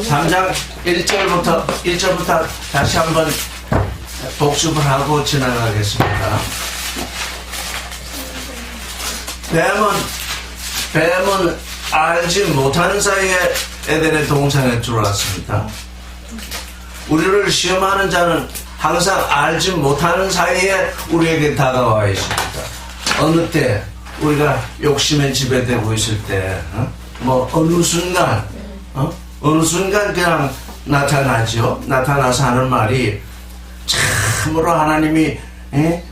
3장 1절부터 다시 한번 복습을 하고 지나가겠습니다. 뱀은 알지 못하는 사이에 에덴의 동산에 들어왔습니다. 우리를 시험하는 자는 항상 알지 못하는 사이에 우리에게 다가와 있습니다. 어느 때 우리가 욕심에 지배되고 있을 때, 어느 순간 그냥 나타나죠. 나타나서 하는 말이 참으로 하나님이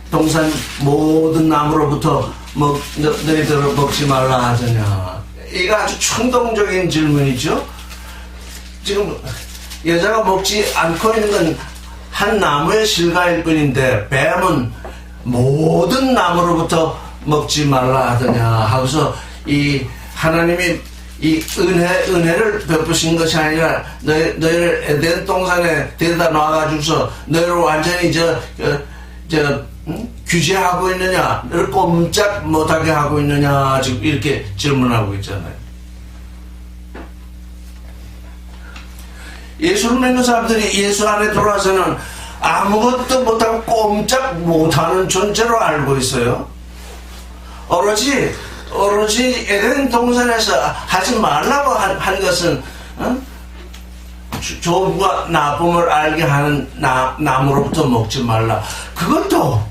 동산 모든 나무로부터 너희들을 먹지 말라 하더냐. 이거 아주 충동적인 질문이죠. 지금 여자가 먹지 않고 있는 건 한 나무의 실과일 뿐인데 뱀은 모든 나무로부터 먹지 말라 하더냐 하고서 이 하나님이 이 은혜를 베푸신 것이 아니라 너희를 에덴 동산에 데려다 놔가지고서 너희를 완전히 규제하고 있느냐, 너를 꼼짝 못하게 하고 있느냐, 지금 이렇게 질문하고 있잖아요. 예수를 믿는 사람들이 예수 안에 들어와서는 아무것도 못하고 꼼짝 못하는 존재로 알고 있어요. 오로지 에덴 동산에서 하지 말라고 한 것은 좋음과 나쁨을 알게 하는 나무로부터 먹지 말라. 그것도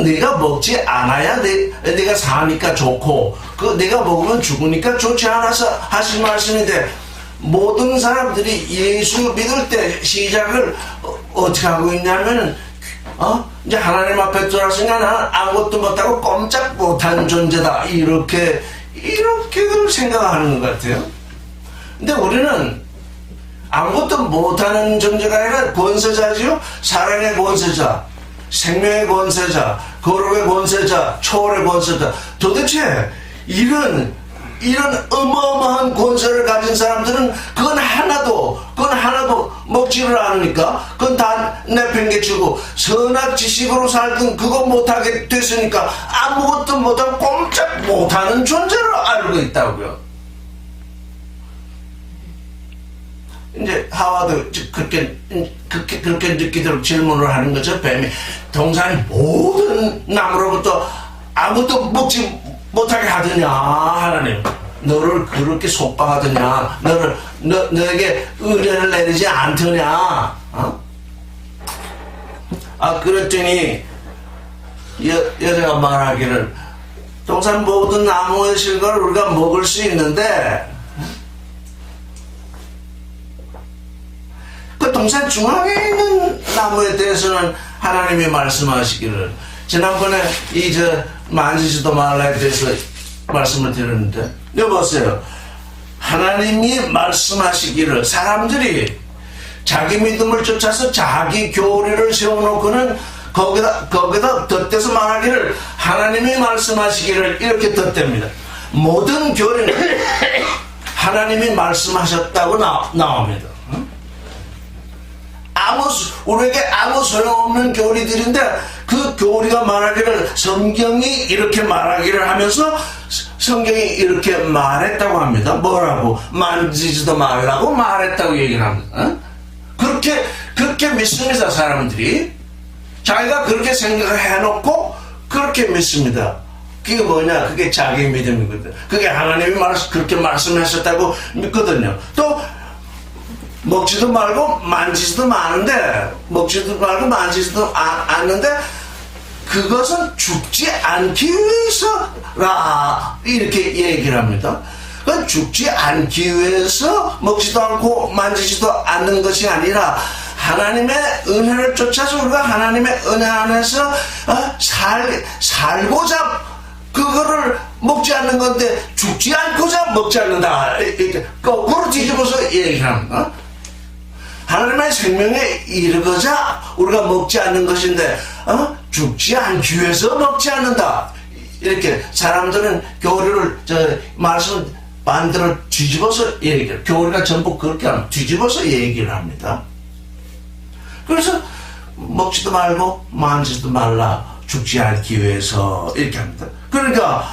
네가 먹지 않아야 네가 사니까 좋고, 네가 먹으면 죽으니까 좋지 않아서 하신 말씀인데, 모든 사람들이 예수 믿을 때 시작을 어떻게 하고 있냐면, 이제 하나님 앞에 들어왔으니까 나는 아무것도 못하고 꼼짝 못한 존재다. 이렇게들 생각하는 것 같아요. 근데 우리는 아무것도 못하는 존재가 아니라 권세자지요. 사랑의 권세자, 생명의 권세자, 거룩의 권세자, 초월의 권세자. 도대체 이런 어마어마한 권세를 가진 사람들은 그건 하나도 먹지를 않으니까 그건 다 내팽개치고 선악 지식으로 살든 그거 못하게 됐으니까 아무것도 못하고 꼼짝 못하는 존재로 알고 있다고요. 이제 하와도 그렇게 느끼도록 질문을 하는 거죠. 뱀이 동산 모든 나무로부터 아무것도 먹지 못하게 하더냐. 하나님 너를 그렇게 속박하더냐. 너에게 은혜를 내리지 않더냐. 그랬더니 여자가 말하기를 동산 모든 나무의 실과를 우리가 먹을 수 있는데 그 동산 중앙에 있는 나무에 대해서는 하나님이 말씀하시기를, 지난번에 만지지도 말라에 대해서 말씀을 드렸는데, 여보세요. 하나님이 말씀하시기를 사람들이 자기 믿음을 쫓아서 자기 교리를 세워놓고는 거기다 덧대서 말하기를 하나님이 말씀하시기를 이렇게 덧댑니다. 모든 교리는 하나님이 말씀하셨다고 나옵니다. 우리에게 아무 소용없는 교리들인데 그 교리가 말하기를 성경이 이렇게 말하기를 하면서 성경이 이렇게 말했다고 합니다. 뭐라고? 만지지도 말라고 말했다고 얘기를 합니다. 그렇게 믿습니다. 사람들이 자기가 그렇게 생각을 해놓고 그렇게 믿습니다. 그게 뭐냐? 그게 자기 믿음이거든. 그게 하나님이 그렇게 말씀하셨다고 믿거든요. 또 먹지도 말고 만지지도 마는데, 먹지도 말고 만지지도 않는데 그것은 죽지 않기 위해서라 이렇게 얘기를 합니다. 그건 죽지 않기 위해서 먹지도 않고 만지지도 않는 것이 아니라 하나님의 은혜를 쫓아서 우리가 하나님의 은혜 안에서 살고자 그거를 먹지 않는 건데 죽지 않고자 먹지 않는다. 거꾸로 뒤집어서 얘기를 합니다. 하나님의 생명에 이르고자 우리가 먹지 않는 것인데 죽지 않기 위해서 먹지 않는다. 이렇게 사람들은 교리를 말씀을 반대로 뒤집어서 얘기를, 교리가 전부 그렇게 하면 뒤집어서 얘기를 합니다. 그래서 먹지도 말고 만지지도 말라, 죽지 않기 위해서 이렇게 합니다. 그러니까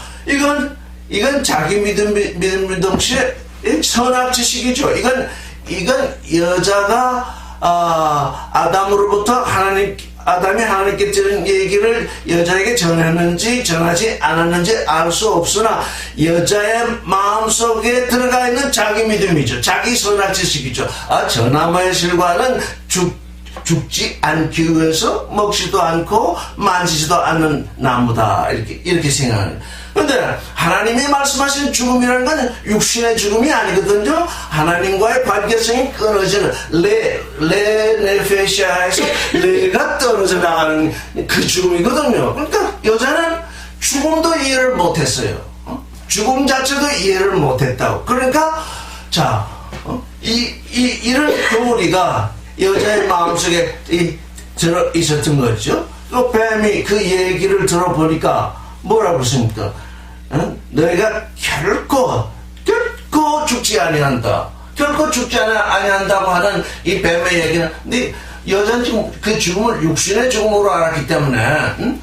이건 자기 믿음 동시에 선악 지식이죠. 이건 이건 여자가 아담으로부터 아담이 하나님께 들은 얘기를 여자에게 전했는지 전하지 않았는지 알 수 없으나 여자의 마음속에 들어가 있는 자기 믿음이죠. 자기 선악지식이죠. 저 나무의 실과는 죽지 않기 위해서 먹지도 않고 만지지도 않는 나무다. 이렇게 생각하는. 근데 하나님이 말씀하신 죽음이라는 건 육신의 죽음이 아니거든요. 하나님과의 관계성이 끊어지는 레네페시아에서 레가 떨어져 나가는 그 죽음이거든요. 그러니까 여자는 죽음도 이해를 못했어요. 죽음 자체도 이해를 못했다고. 그러니까 이런 교리가 여자의 마음속에 들어 있었던 거죠. 또 뱀이 그 얘기를 들어보니까 뭐라고 했습니까? 너희가 결코 죽지 아니한다. 결코 죽지 아니한다고 하는 이 뱀의 얘기는, 근데 여자는 지금 그 죽음을 육신의 죽음으로 알았기 때문에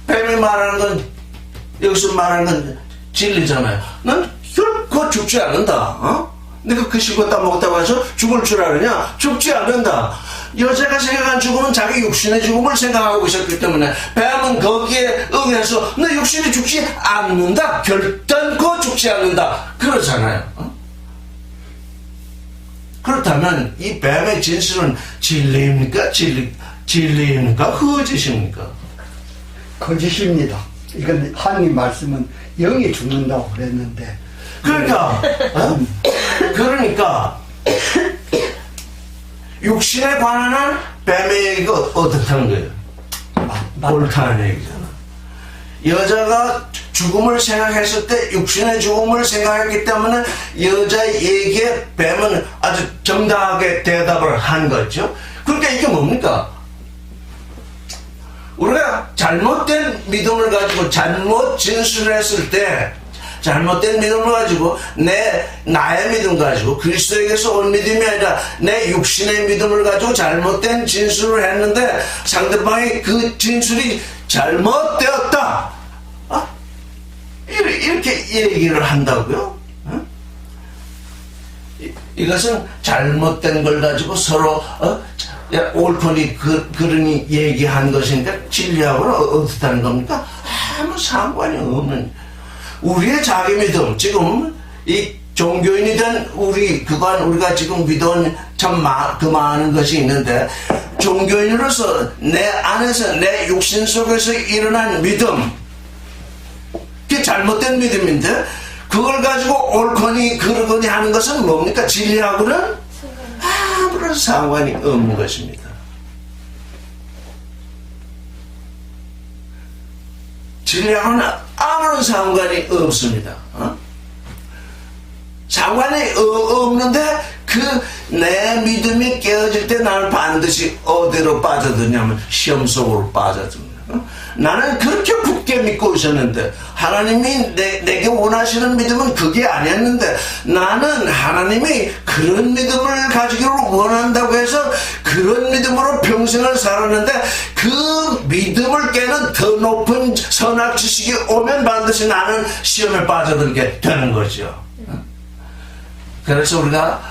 뱀이 말하는 건, 여기서 말하는 건 진리잖아요. 넌 결코 죽지 않는다. 내가 그 식구 따먹었다고 해서 죽을 줄 아느냐? 죽지 않는다. 여자가 생각한 죽음은 자기 육신의 죽음을 생각하고 있었기 때문에 뱀은 거기에 응해서 너 육신이 죽지 않는다. 결단코 죽지 않는다. 그러잖아요. 그렇다면 이 뱀의 진술은 진리입니까? 진리입니까? 거짓입니까? 거짓입니다. 이건 하나님 말씀은 영이 죽는다고 그랬는데, 그러니까 육신에 관한 뱀의 얘기가 어떻다는 거예요? 옳다는 얘기잖아. 여자가 죽음을 생각했을 때 육신의 죽음을 생각했기 때문에 여자의 얘기에 뱀은 아주 정당하게 대답을 한 거죠. 그러니까 이게 뭡니까? 우리가 잘못된 믿음을 가지고 잘못 진술했을 때, 잘못된 믿음을 가지고 나의 믿음 가지고 그리스도에게서 온 믿음이 아니라 내 육신의 믿음을 가지고 잘못된 진술을 했는데 상대방이 그 진술이 잘못되었다. 이렇게 얘기를 한다고요? 이것은 잘못된 걸 가지고 서로 옳거니 그러니 얘기한 것이니까 진리하고는 어떻다는 겁니까? 아무 상관이 없는, 우리의 자기 믿음, 지금 이 종교인이 된 우리가 지금 믿어온 그 많은 것이 있는데, 종교인으로서 내 안에서 내 육신 속에서 일어난 믿음, 그게 잘못된 믿음인데 그걸 가지고 옳거니 그러거니 하는 것은 뭡니까? 진리하고는 아무런 상관이 없는 것입니다. 진리하고는 아무런 상관이 없습니다. 상관이 없는데 내 믿음이 깨어질 때 나는 반드시 어디로 빠져드냐면 시험 속으로 빠져듭니다. 나는 그렇게 굳게 믿고 있었는데 하나님이 내게 원하시는 믿음은 그게 아니었는데, 나는 하나님이 그런 믿음을 가지기를 원한다고 해서 그런 믿음으로 평생을 살았는데, 그 믿음을 깨는 더 높은 선악 지식이 오면 반드시 나는 시험에 빠져들게 되는 거죠. 그래서 우리가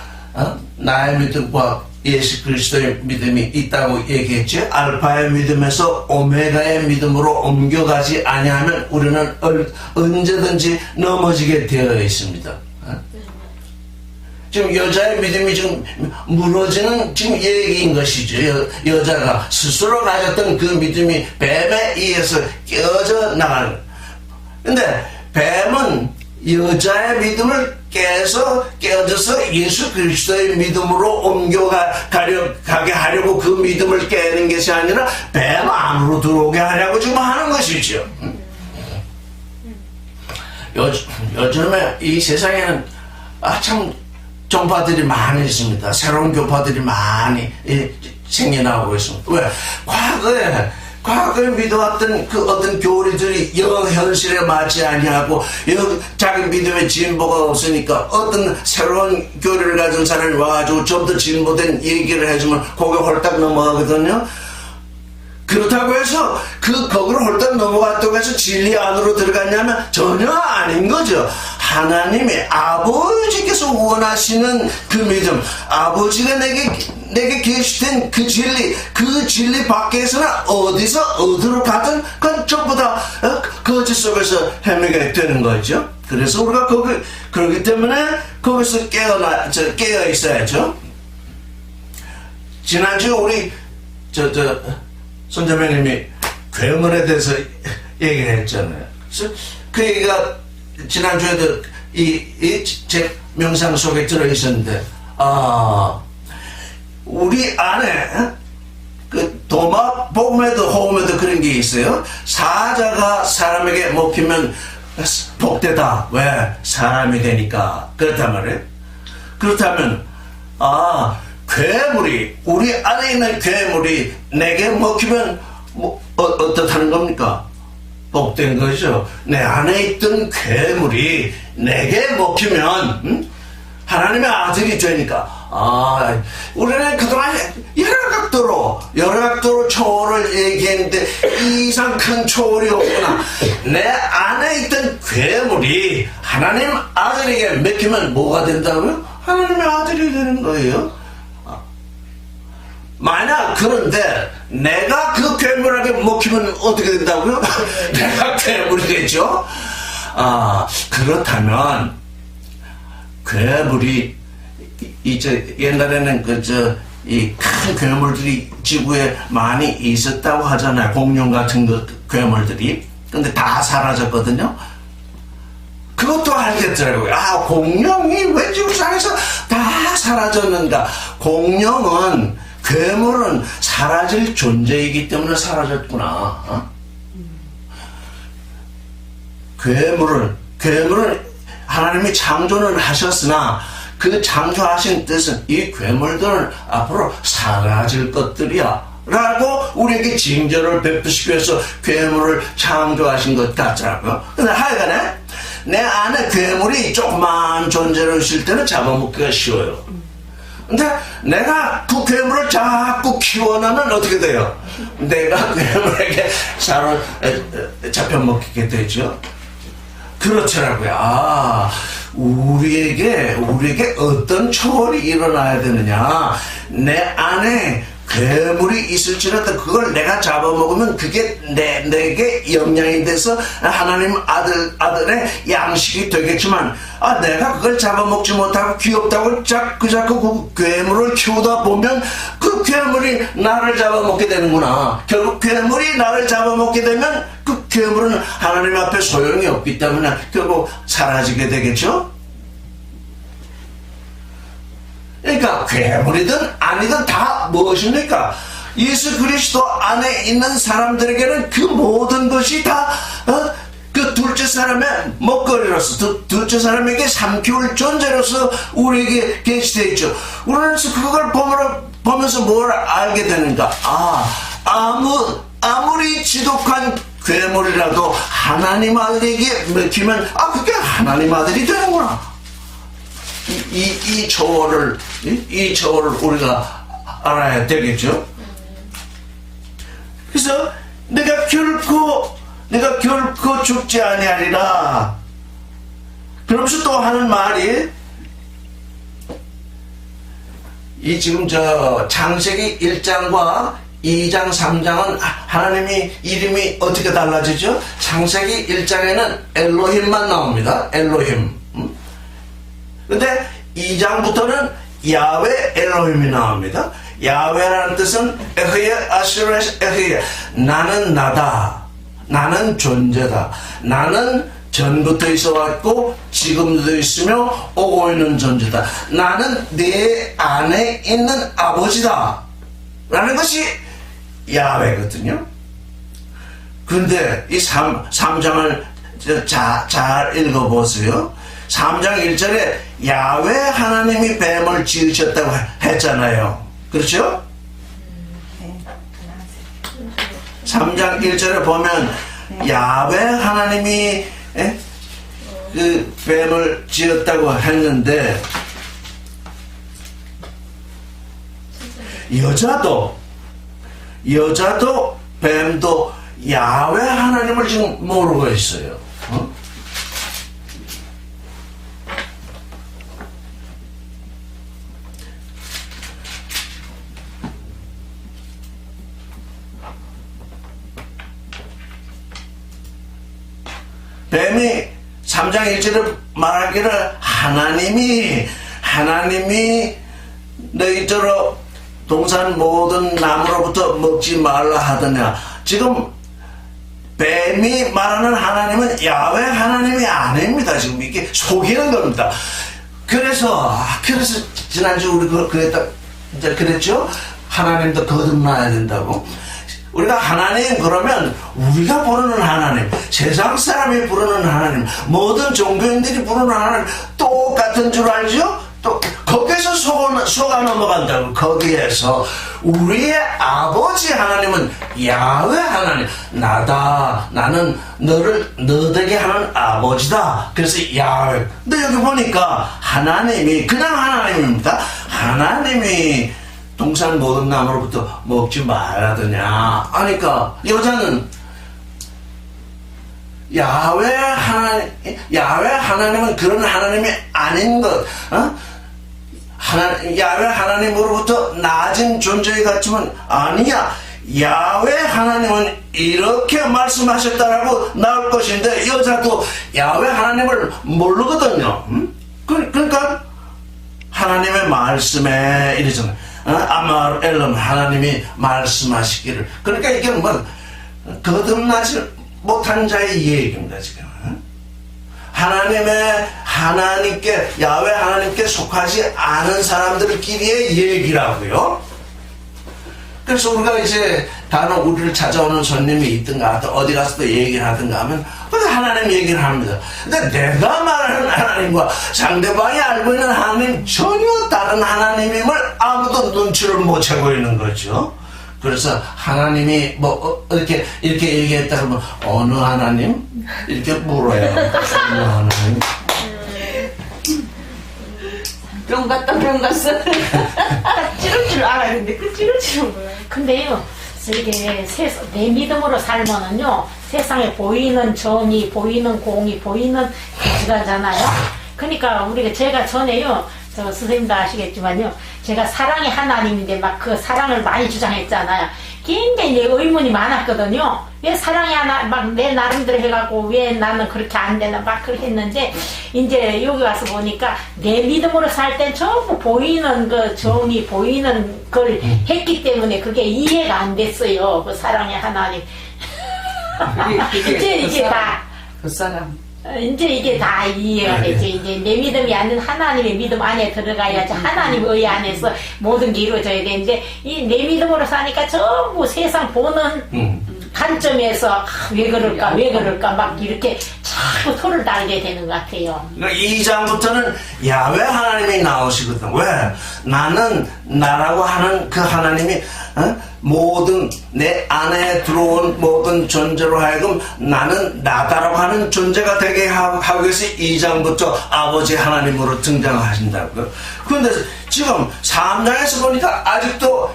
나의 믿음과 예수 그리스도의 믿음이 있다고 얘기했죠. 알파의 믿음에서 오메가의 믿음으로 옮겨가지 아니하면 우리는 언제든지 넘어지게 되어 있습니다. 지금 여자의 믿음이 지금 무너지는 지금 얘기인 것이죠. 여자가 스스로 가졌던 그 믿음이 뱀에 의해서 깨어져 나가는. 근데 뱀은 여자의 믿음을 깨어져서 예수 그리스도의 믿음으로 옮겨가게 하려고 그 믿음을 깨는 것이 아니라 뱀 안으로 들어오게 하려고 지금 하는 것이죠. 요즘에 이 세상에는 참 종파들이 많이 있습니다. 새로운 교파들이 많이 생겨나고 있습니다. 왜? 과거에 믿어왔던 그 어떤 교리들이 현실에 맞지 아니하고 자기 믿음의 진보가 없으니까 어떤 새로운 교리를 가진 사람이 와가지고 좀 더 진보된 얘기를 해주면 거기 홀딱 넘어가거든요. 그렇다고 해서 거기로 홀딱 넘어갔다고 해서 진리 안으로 들어갔냐면 전혀 아닌 거죠. 하나님의 아버지께서 원하시는 그 믿음, 아버지가 내게 계시된 그 진리 밖에서는 어디로 가든 그건 전부 다 거짓 속에서 헤매게 되는 거죠. 그래서 우리가 그렇기 때문에 거기서 깨어 있어야죠. 지난주 우리 손자매님이 괴물에 대해서 얘기를 했잖아요. 그래서 그 얘기가 지난주에도 제 명상 속에 들어있었는데, 우리 안에 그 도마 복음에도 호음에도 그런 게 있어요. 사자가 사람에게 먹히면 복되다. 왜? 사람이 되니까. 그렇단 말이에요. 그렇다면 괴물이, 우리 안에 있는 괴물이 내게 먹히면 어떻다는 겁니까? 복된 거죠. 내 안에 있던 괴물이 내게 먹히면 하나님의 아들이 되니까. 우리는 그동안 여러 각도로 초월을 얘기했는데 이 이상 큰 초월이 없구나. 내 안에 있던 괴물이 하나님 아들에게 먹히면 뭐가 된다고요? 하나님의 아들이 되는 거예요. 만약 그런데 내가 그 괴물에게 먹히면 어떻게 된다고요? 내가 괴물이 되죠. 그렇다면 괴물이 이제 옛날에는 이 큰 괴물들이 지구에 많이 있었다고 하잖아요. 공룡 같은 괴물들이. 근데 다 사라졌거든요. 그것도 알겠더라고요. 공룡이 왜 지구상에서 다 사라졌는가? 괴물은 사라질 존재이기 때문에 사라졌구나. 괴물은 하나님이 창조는 하셨으나 그 창조하신 뜻은 이 괴물들은 앞으로 사라질 것들이야 라고 우리에게 징조를 베푸시기 위해서 괴물을 창조하신 것 같더라고요. 근데 하여간에 내 안에 괴물이 조그만 존재로 있을 때는 잡아먹기가 쉬워요. 근데 내가 그 괴물을 자꾸 키워나면 어떻게 돼요? 내가 괴물에게 잡혀먹게 되죠. 그렇더라고요. 우리에게 어떤 초월이 일어나야 되느냐. 내 안에 괴물이 있을지라도 그걸 내가 잡아먹으면 그게 내게 영향이 돼서 하나님 아들의 양식이 되겠지만, 내가 그걸 잡아먹지 못하고 귀엽다고 자꾸 그 괴물을 키우다 보면 그 괴물이 나를 잡아먹게 되는구나. 결국 괴물이 나를 잡아먹게 되면 그 괴물은 하나님 앞에 소용이 없기 때문에 결국 사라지게 되겠죠. 그러니까 괴물이든 아니든 다 무엇입니까? 예수 그리스도 안에 있는 사람들에게는 그 모든 것이 다 그 둘째 사람의 먹거리로서, 둘째 사람에게 삼키울 존재로서 우리에게 계시되어 있죠. 우리는 그걸 보면서 뭘 알게 되는가? 아무리 지독한 괴물이라도 하나님 아들에게 먹히면 그게 하나님 아들이 되는구나. 이 초월을 우리가 알아야 되겠죠. 그래서 내가 결코 죽지 아니하리라. 그러면서 또 하는 말이, 이 지금 창세기 1장과 2장, 3장은 하나님이 이름이 어떻게 달라지죠? 창세기 1장에는 엘로힘만 나옵니다. 엘로힘. 근데 2장부터는 야훼 엘로힘이 나옵니다. 야훼라는 뜻은 에흐예 아시르에서 에흐예, 나는 나다, 나는 존재다, 나는 전부터 있어왔고 지금도 있으며 오고 있는 존재다, 나는 내 안에 있는 아버지다 라는 것이 야훼거든요. 그런데 이 3장을 잘 읽어보세요. 3장 1절에 야훼 하나님이 뱀을 지으셨다고 했잖아요. 그렇죠? 3장 1절에 보면 야훼 하나님이 그 뱀을 지었다고 했는데, 여자도 뱀도 야훼 하나님을 지금 모르고 있어요. 뱀이 3장 1절에 말하기를 하나님이 너희처럼 동산 모든 나무로부터 먹지 말라 하더냐. 지금 뱀이 말하는 하나님은 야훼 하나님이 아닙니다. 지금 이게 속이는 겁니다. 그래서 지난주 우리 그랬죠? 하나님도 거듭나야 된다고. 우리가 하나님 그러면 우리가 부르는 하나님, 세상 사람이 부르는 하나님, 모든 종교인들이 부르는 하나님 똑같은 줄 알죠? 또 거기서 속아 넘어간다고. 거기에서 우리의 아버지 하나님은 야훼 하나님, 나는 너 되게 하는 아버지다. 그래서 야훼. 근데 여기 보니까 하나님이 그냥 하나님입니다. 하나님이 동산 모든 나무로부터 먹지 말라더냐 하니까 여자는 야훼 하나님은 그런 하나님이 아닌 것. 야훼 하나님으로부터 낮은 존재의 같지만 아니야. 야훼 하나님은 이렇게 말씀하셨다라고 나올 것인데 여자도 야훼 하나님을 모르거든요. 그러니까 하나님의 말씀에 이러잖아요. 아마르 엘람 하나님이 말씀하시기를. 그러니까 이게 뭐 거듭나지 못한 자의 얘기입니다. 지금 야훼 하나님께 속하지 않은 사람들끼리의 얘기라고요. 그래서 우리가 이제 다른 우리를 찾아오는 손님이 있든가 어디 가서도 얘기를 하든가 하면 하나님 얘기를 합니다. 근데 내가 말하는 하나님과 상대방이 알고 있는 하나님 전혀 다른 하나님임을 아무도 눈치를 못 채고 있는 거죠. 그래서 하나님이 뭐 이렇게 얘기했다 그러면 어느 하나님? 이렇게 물어요. 어느 하나님? 병 갔어. 찌를 줄 알았는데 그 찌를 줄은 뭐야? 근데요, 이게 내 믿음으로 살면은요, 세상에 보이는 정의, 보이는 공의, 보이는 가치가잖아요. 그러니까 제가 전에요, 저 선생님도 아시겠지만요, 제가 사랑의 하나님인데 막 그 사랑을 많이 주장했잖아요. 굉장히 의문이 많았거든요. 왜 사랑이 막 내 나름대로 해갖고 왜 나는 그렇게 안 되나 막 그렇게 했는데, 이제 여기 와서 보니까 내 믿음으로 살 땐 전부 보이는 그 정의, 보이는 걸 했기 때문에 그게 이해가 안 됐어요. 그 사랑의 하나님. 이제 다. 그 사람. 이제 이게 다 이해가 되지. 이제 내 믿음이 아닌 하나님의 믿음 안에 들어가야지 하나님의 의 안에서 모든 게 이루어져야 되는데 이 내 믿음으로 사니까 전부 세상 보는 관점에서 왜 그럴까 막 이렇게 자꾸 소를 달게 되는 것 같아요. 그러니까 2장부터는 야훼 하나님이 나오시거든. 왜? 나라고 하는 그 하나님이 모든 내 안에 들어온 모든 존재로 하여금 나는 나다라고 하는 존재가 되게 하기 위해서 2장부터 아버지 하나님으로 등장하신다고요. 그런데 지금 3장에서 보니까 아직도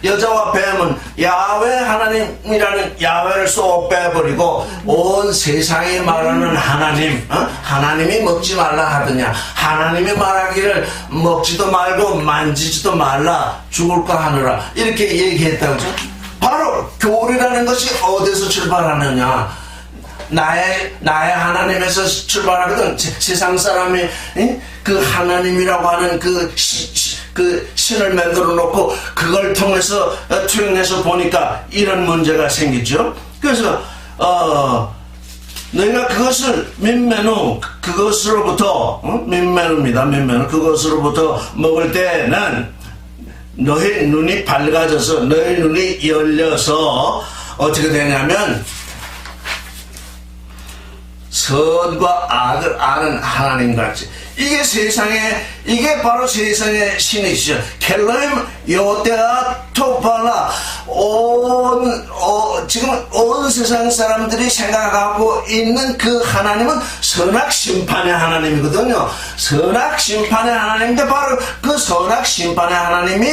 여자와 뱀은 야훼 하나님이라는 야훼를 쏙 빼버리고 온 세상에 말하는 하나님이 먹지 말라 하더냐, 하나님이 말하기를 먹지도 말고 만지지도 말라 죽을까 하느라 이렇게 얘기했다고. 바로 교리라는 것이 어디서 출발하느냐, 나의 하나님에서 출발하거든. 세상 사람이 그 하나님이라고 하는 그 신을 만들어 놓고 그걸 통해서 투영해서 보니까 이런 문제가 생기죠. 그래서 너희가 그것을 민매누 그것으로부터 민매누입니다. 민매누 그것으로부터 먹을 때는 너희 눈이 밝아져서 너희 눈이 열려서 어떻게 되냐면 선과 악을 아는 하나님같이. 이게 바로 세상의 신이시죠. 켈로임 요데아 토팔라. 지금 온 세상 사람들이 생각하고 있는 그 하나님은 선악 심판의 하나님이거든요. 선악 심판의 하나님인데 바로 그 선악 심판의 하나님이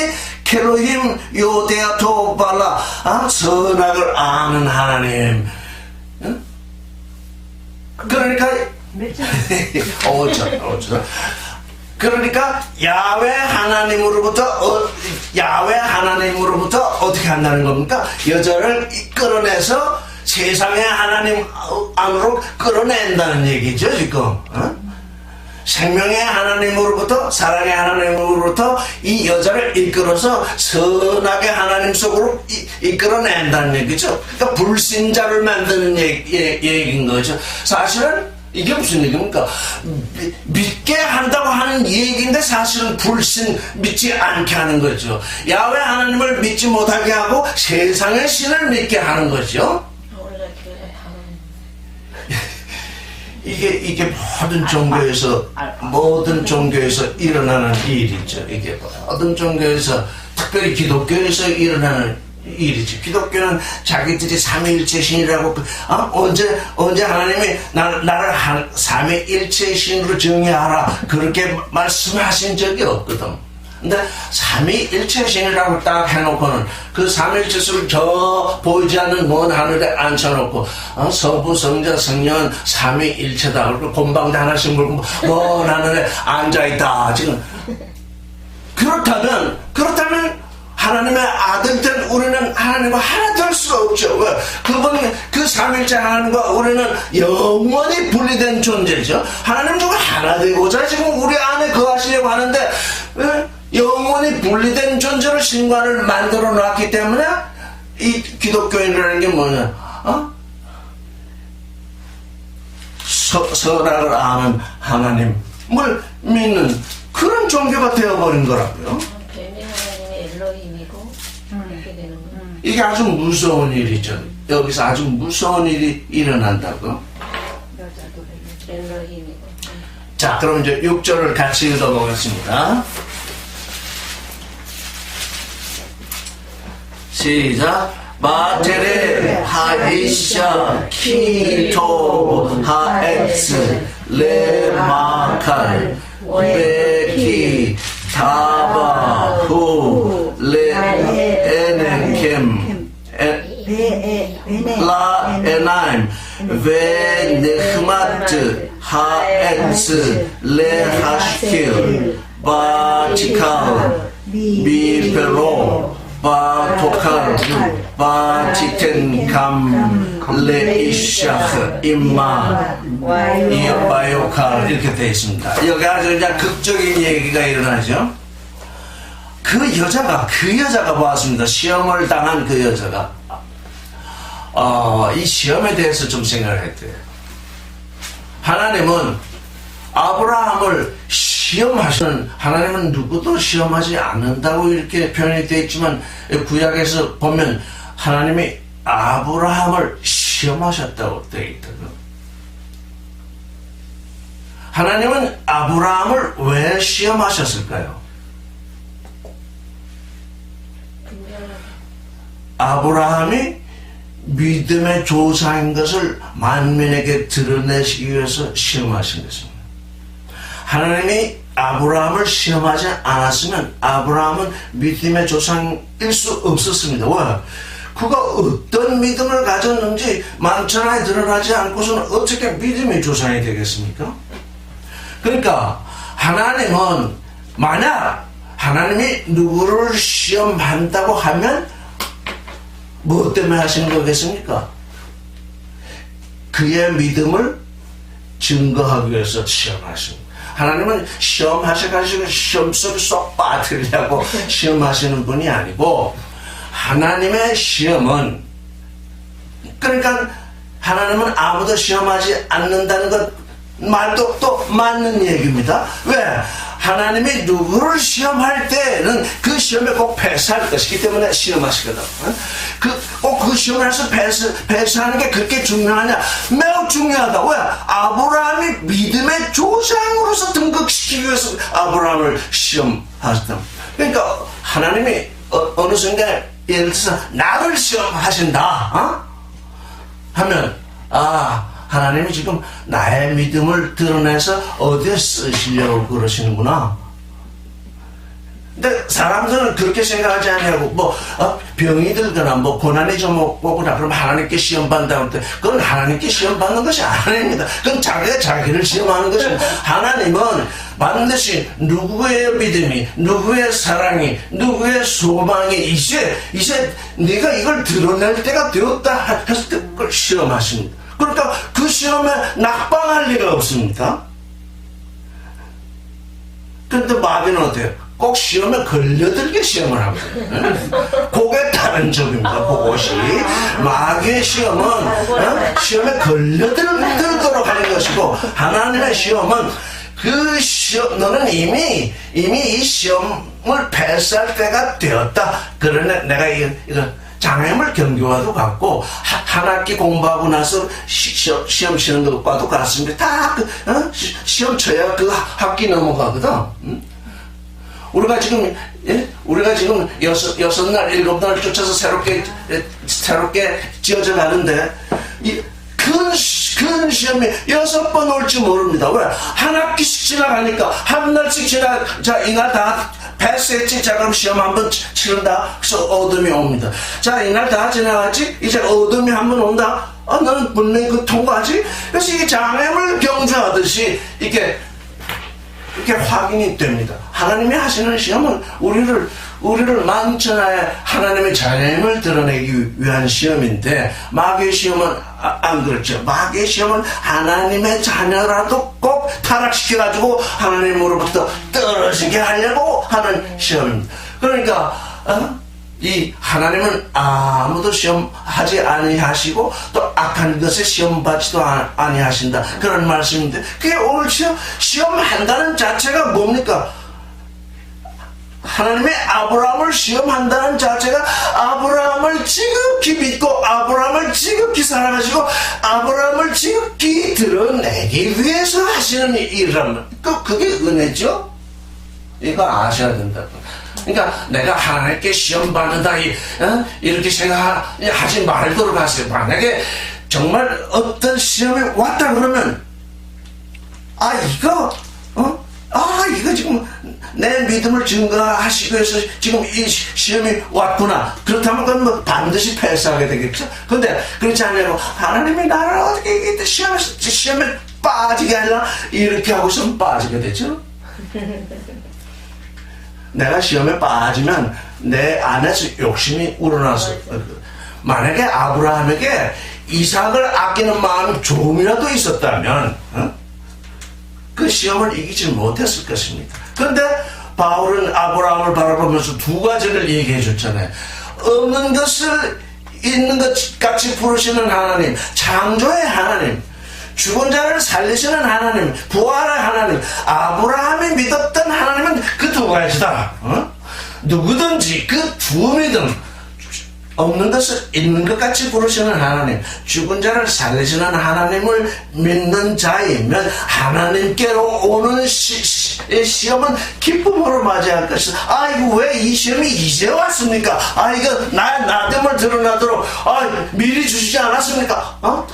켈로임 요데아 토팔라. 선악을 아는 하나님. 그러니까 그러니까 야훼 하나님으로부터 어떻게 한다는 겁니까? 여자를 끌어내서 세상의 하나님 안으로 끌어낸다는 얘기죠 지금. 생명의 하나님으로부터, 사랑의 하나님으로부터 이 여자를 이끌어서 선하게 하나님 속으로 이끌어낸다는 얘기죠. 그러니까 불신자를 만드는 얘기인 거죠. 사실은 이게 무슨 얘기입니까? 믿게 한다고 하는 얘기인데 사실은 믿지 않게 하는 거죠. 야훼 하나님을 믿지 못하게 하고 세상의 신을 믿게 하는 거죠. 이게 모든 종교에서 일어나는 일이죠. 이게 모든 종교에서, 특별히 기독교에서 일어나는 일이지. 기독교는 자기들이 삼위일체 신이라고, 언제 하나님이 나를 삼위일체 신으로 정의하라, 그렇게 말씀하신 적이 없거든. 근데 삼위일체 신이라고 딱 해놓고는 그 삼위일체를 저 보이지 않는 먼 하늘에 앉혀놓고 서부 성자 성령 삼위일체다, 그리고 곰방대 하나씩 물고 먼 하늘에 앉아있다 지금. 그렇다면 하나님의 아들 된 우리는 하나님과 하나 될 수가 없죠. 왜? 그 삼위일체 하나님과 우리는 영원히 분리된 존재죠. 하나님 중에 하나 되고자 지금 우리 안에 거하시려고 하는데, 왜? 영원히 분리된 존재로 신관을 만들어 놨기 때문에 이 기독교인이라는 게 뭐냐? 선악을 아는 하나님을 믿는 그런 종교가 되어버린 거라고요. 뱀이 하나님의 엘로힘이고 이렇게 되는 거예요. 이게 아주 무서운 일이죠. 여기서 아주 무서운 일이 일어난다고. 여자도 엘로힘이고. 자, 그럼 이제 6절을 같이 읽어보겠습니다. 시작. 바테레 하이샤 키토 하엑스 레마칼 베키 타바후 레에네켐 라에나임 베네흐마트 하엑스 레하시킬 바티칼 미페로 바토칼 바티텐감 레이샤흐 임마 이바요칼 이렇게 되어 있습니다. 여기 아주 그냥 극적인 얘기가 일어나죠. 그 여자가 보았습니다. 시험을 당한 그 여자가 이 시험에 대해서 좀 생각을 했대요. 하나님은 아브라함을 시험하시는, 하나님은 누구도 시험하지 않는다고 이렇게 표현이 되어 있지만 구약에서 보면 하나님이 아브라함을 시험하셨다고 되어 있거든요. 하나님은 아브라함을 왜 시험하셨을까요? 아브라함이 믿음의 조사인 것을 만민에게 드러내시기 위해서 시험하신 것입니다. 하나님이 아브라함을 시험하지 않았으면 아브라함은 믿음의 조상일 수 없었습니다. 왜? 그가 어떤 믿음을 가졌는지 만천하에 드러나지 않고서는 어떻게 믿음의 조상이 되겠습니까? 그러니까 하나님은, 만약 하나님이 누구를 시험한다고 하면 뭐 때문에 하시는 거겠습니까? 그의 믿음을 증거하기 위해서 시험하십니다. 하나님은 시험하셔가지고 시험 속에 쏙 빠뜨리려고 시험하시는 분이 아니고, 하나님의 시험은, 그러니까 하나님은 아무도 시험하지 않는다는 것 말도 또 맞는 얘기입니다. 왜? 하나님이 누구를 시험할 때는 그 시험에 꼭 패스할 것이기 때문에 시험하시거든. 꼭 그 시험을 해서 패스하는 게 그렇게 중요하냐? 매우 중요하다. 왜? 아브라함이 믿음의 조상으로서 등극시키기 위해서 아브라함을 시험하셨다. 그러니까 하나님이 어느 순간에 예를 들어서 나를 시험하신다 하면, 하나님이 지금 나의 믿음을 드러내서 어디에 쓰시려고 그러시는구나. 근데 사람들은 그렇게 생각하지 않냐고, 병이 들거나, 고난이 좀 오거나, 그럼 하나님께 시험 받는다고 할 때, 그건 하나님께 시험 받는 것이 아닙니다. 그건 자기가 자기를 시험하는 것입니다. 하나님은 반드시 누구의 믿음이, 누구의 사랑이, 누구의 소망이, 이제 네가 이걸 드러낼 때가 되었다 했을 때 그걸 시험하십니다. 그러니까 그 시험에 낙방할 리가 없습니다. 그런데 마귀는 어때요? 꼭 시험에 걸려들게 시험을 하거든요. 그게 다른 점입니다. 그것이 마귀의 시험은 시험에 걸려들도록 하는 것이고, 하나님의 시험은 그 시험, 너는 이미 이 시험을 패스할 때가 되었다. 그러네. 내가 이거 장애물 경교와도 같고, 한 학기 공부하고 나서 시험 치는 것과도 같습니다. 다 시험 쳐야 그 학기 넘어가거든. 우리가 지금 여섯 날, 일곱 날 쫓아서 새롭게 지어져 가는데, 큰 시험이 6번 올지 모릅니다. 왜? 한 학기씩 지나가니까, 한 날씩 자, 이날 다 패스했지? 자, 그럼 시험 한번 치른다. 그래서 어둠이 옵니다. 자, 이날 다 지나갔지? 이제 어둠이 한번 온다. 너는 분명히 그 통과하지? 그래서 이게 장애물 경주하듯이, 이렇게 확인이 됩니다. 하나님이 하시는 시험은 우리를 만천하에 하나님의 자녀임을 드러내기 위한 시험인데, 마귀의 시험은 안 그렇죠. 마귀의 시험은 하나님의 자녀라도 꼭 타락시켜가지고 하나님으로부터 떨어지게 하려고 하는 시험입니다. 그러니까 이 하나님은 아무도 시험하지 아니하시고 또 악한 것에 시험받지도 아니하신다, 그런 말씀인데, 그게 옳죠. 시험한다는 자체가 뭡니까? 하나님의 아브라함을 시험한다는 자체가 아브라함을 지극히 믿고 아브라함을 지극히 사랑하시고 아브라함을 지극히 드러내기 위해서 하시는 일이란 그게 은혜죠. 이거 아셔야 된다. 그러니까 내가 하나님께 시험 받는다 이렇게 생각하지 말도록 하세요. 만약에 정말 어떤 시험이 왔다 그러면 이거 지금 내 믿음을 증거하시기 위해서 지금 이 시험이 왔구나. 그렇다면 그건 반드시 패스하게 되겠죠. 근데 그렇지 않냐고, 하나님이 나를 어떻게 시험에 빠지게 하려나, 이렇게 하고 있으면 빠지게 되죠. 내가 시험에 빠지면 내 안에서 욕심이 우러나서, 만약에 아브라함에게 이삭을 아끼는 마음이 조금이라도 있었다면 그 시험을 이기지 못했을 것입니다. 그런데 바울은 아브라함을 바라보면서 두 가지를 얘기해 줬잖아요. 없는 것을 있는 것 같이 부르시는 하나님, 창조의 하나님, 죽은 자를 살리시는 하나님, 부활의 하나님, 아브라함이 믿었던 하나님은 그 두 가지다. 누구든지 그 두 믿음, 없는 것을 있는 것 같이 부르시는 하나님, 죽은 자를 살리시는 하나님을 믿는 자이면 하나님께로 오는 시험은 기쁨으로 맞이할 것이다. 이거 왜 이 시험이 이제 왔습니까? 이거 나됨을 드러나도록 미리 주시지 않았습니까?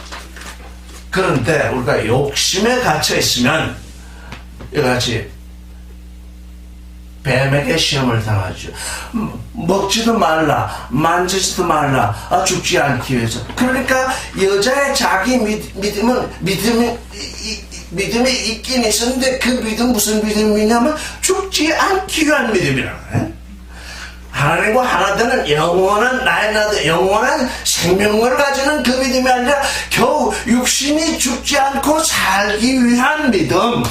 그런데 우리가 욕심에 갇혀 있으면 이같이 뱀에게 시험을 당하죠. 먹지도 말라, 만지지도 말라, 죽지 않기 위해서. 그러니까 여자의 자기 믿음이 있긴 있었는데, 그 믿음 무슨 믿음이냐면 죽지 않기 위한 믿음이라는 거예요. 하나님과 하나 되는 영원한 생명을 가지는 그 믿음이 아니라 겨우 육신이 죽지 않고 살기 위한 믿음.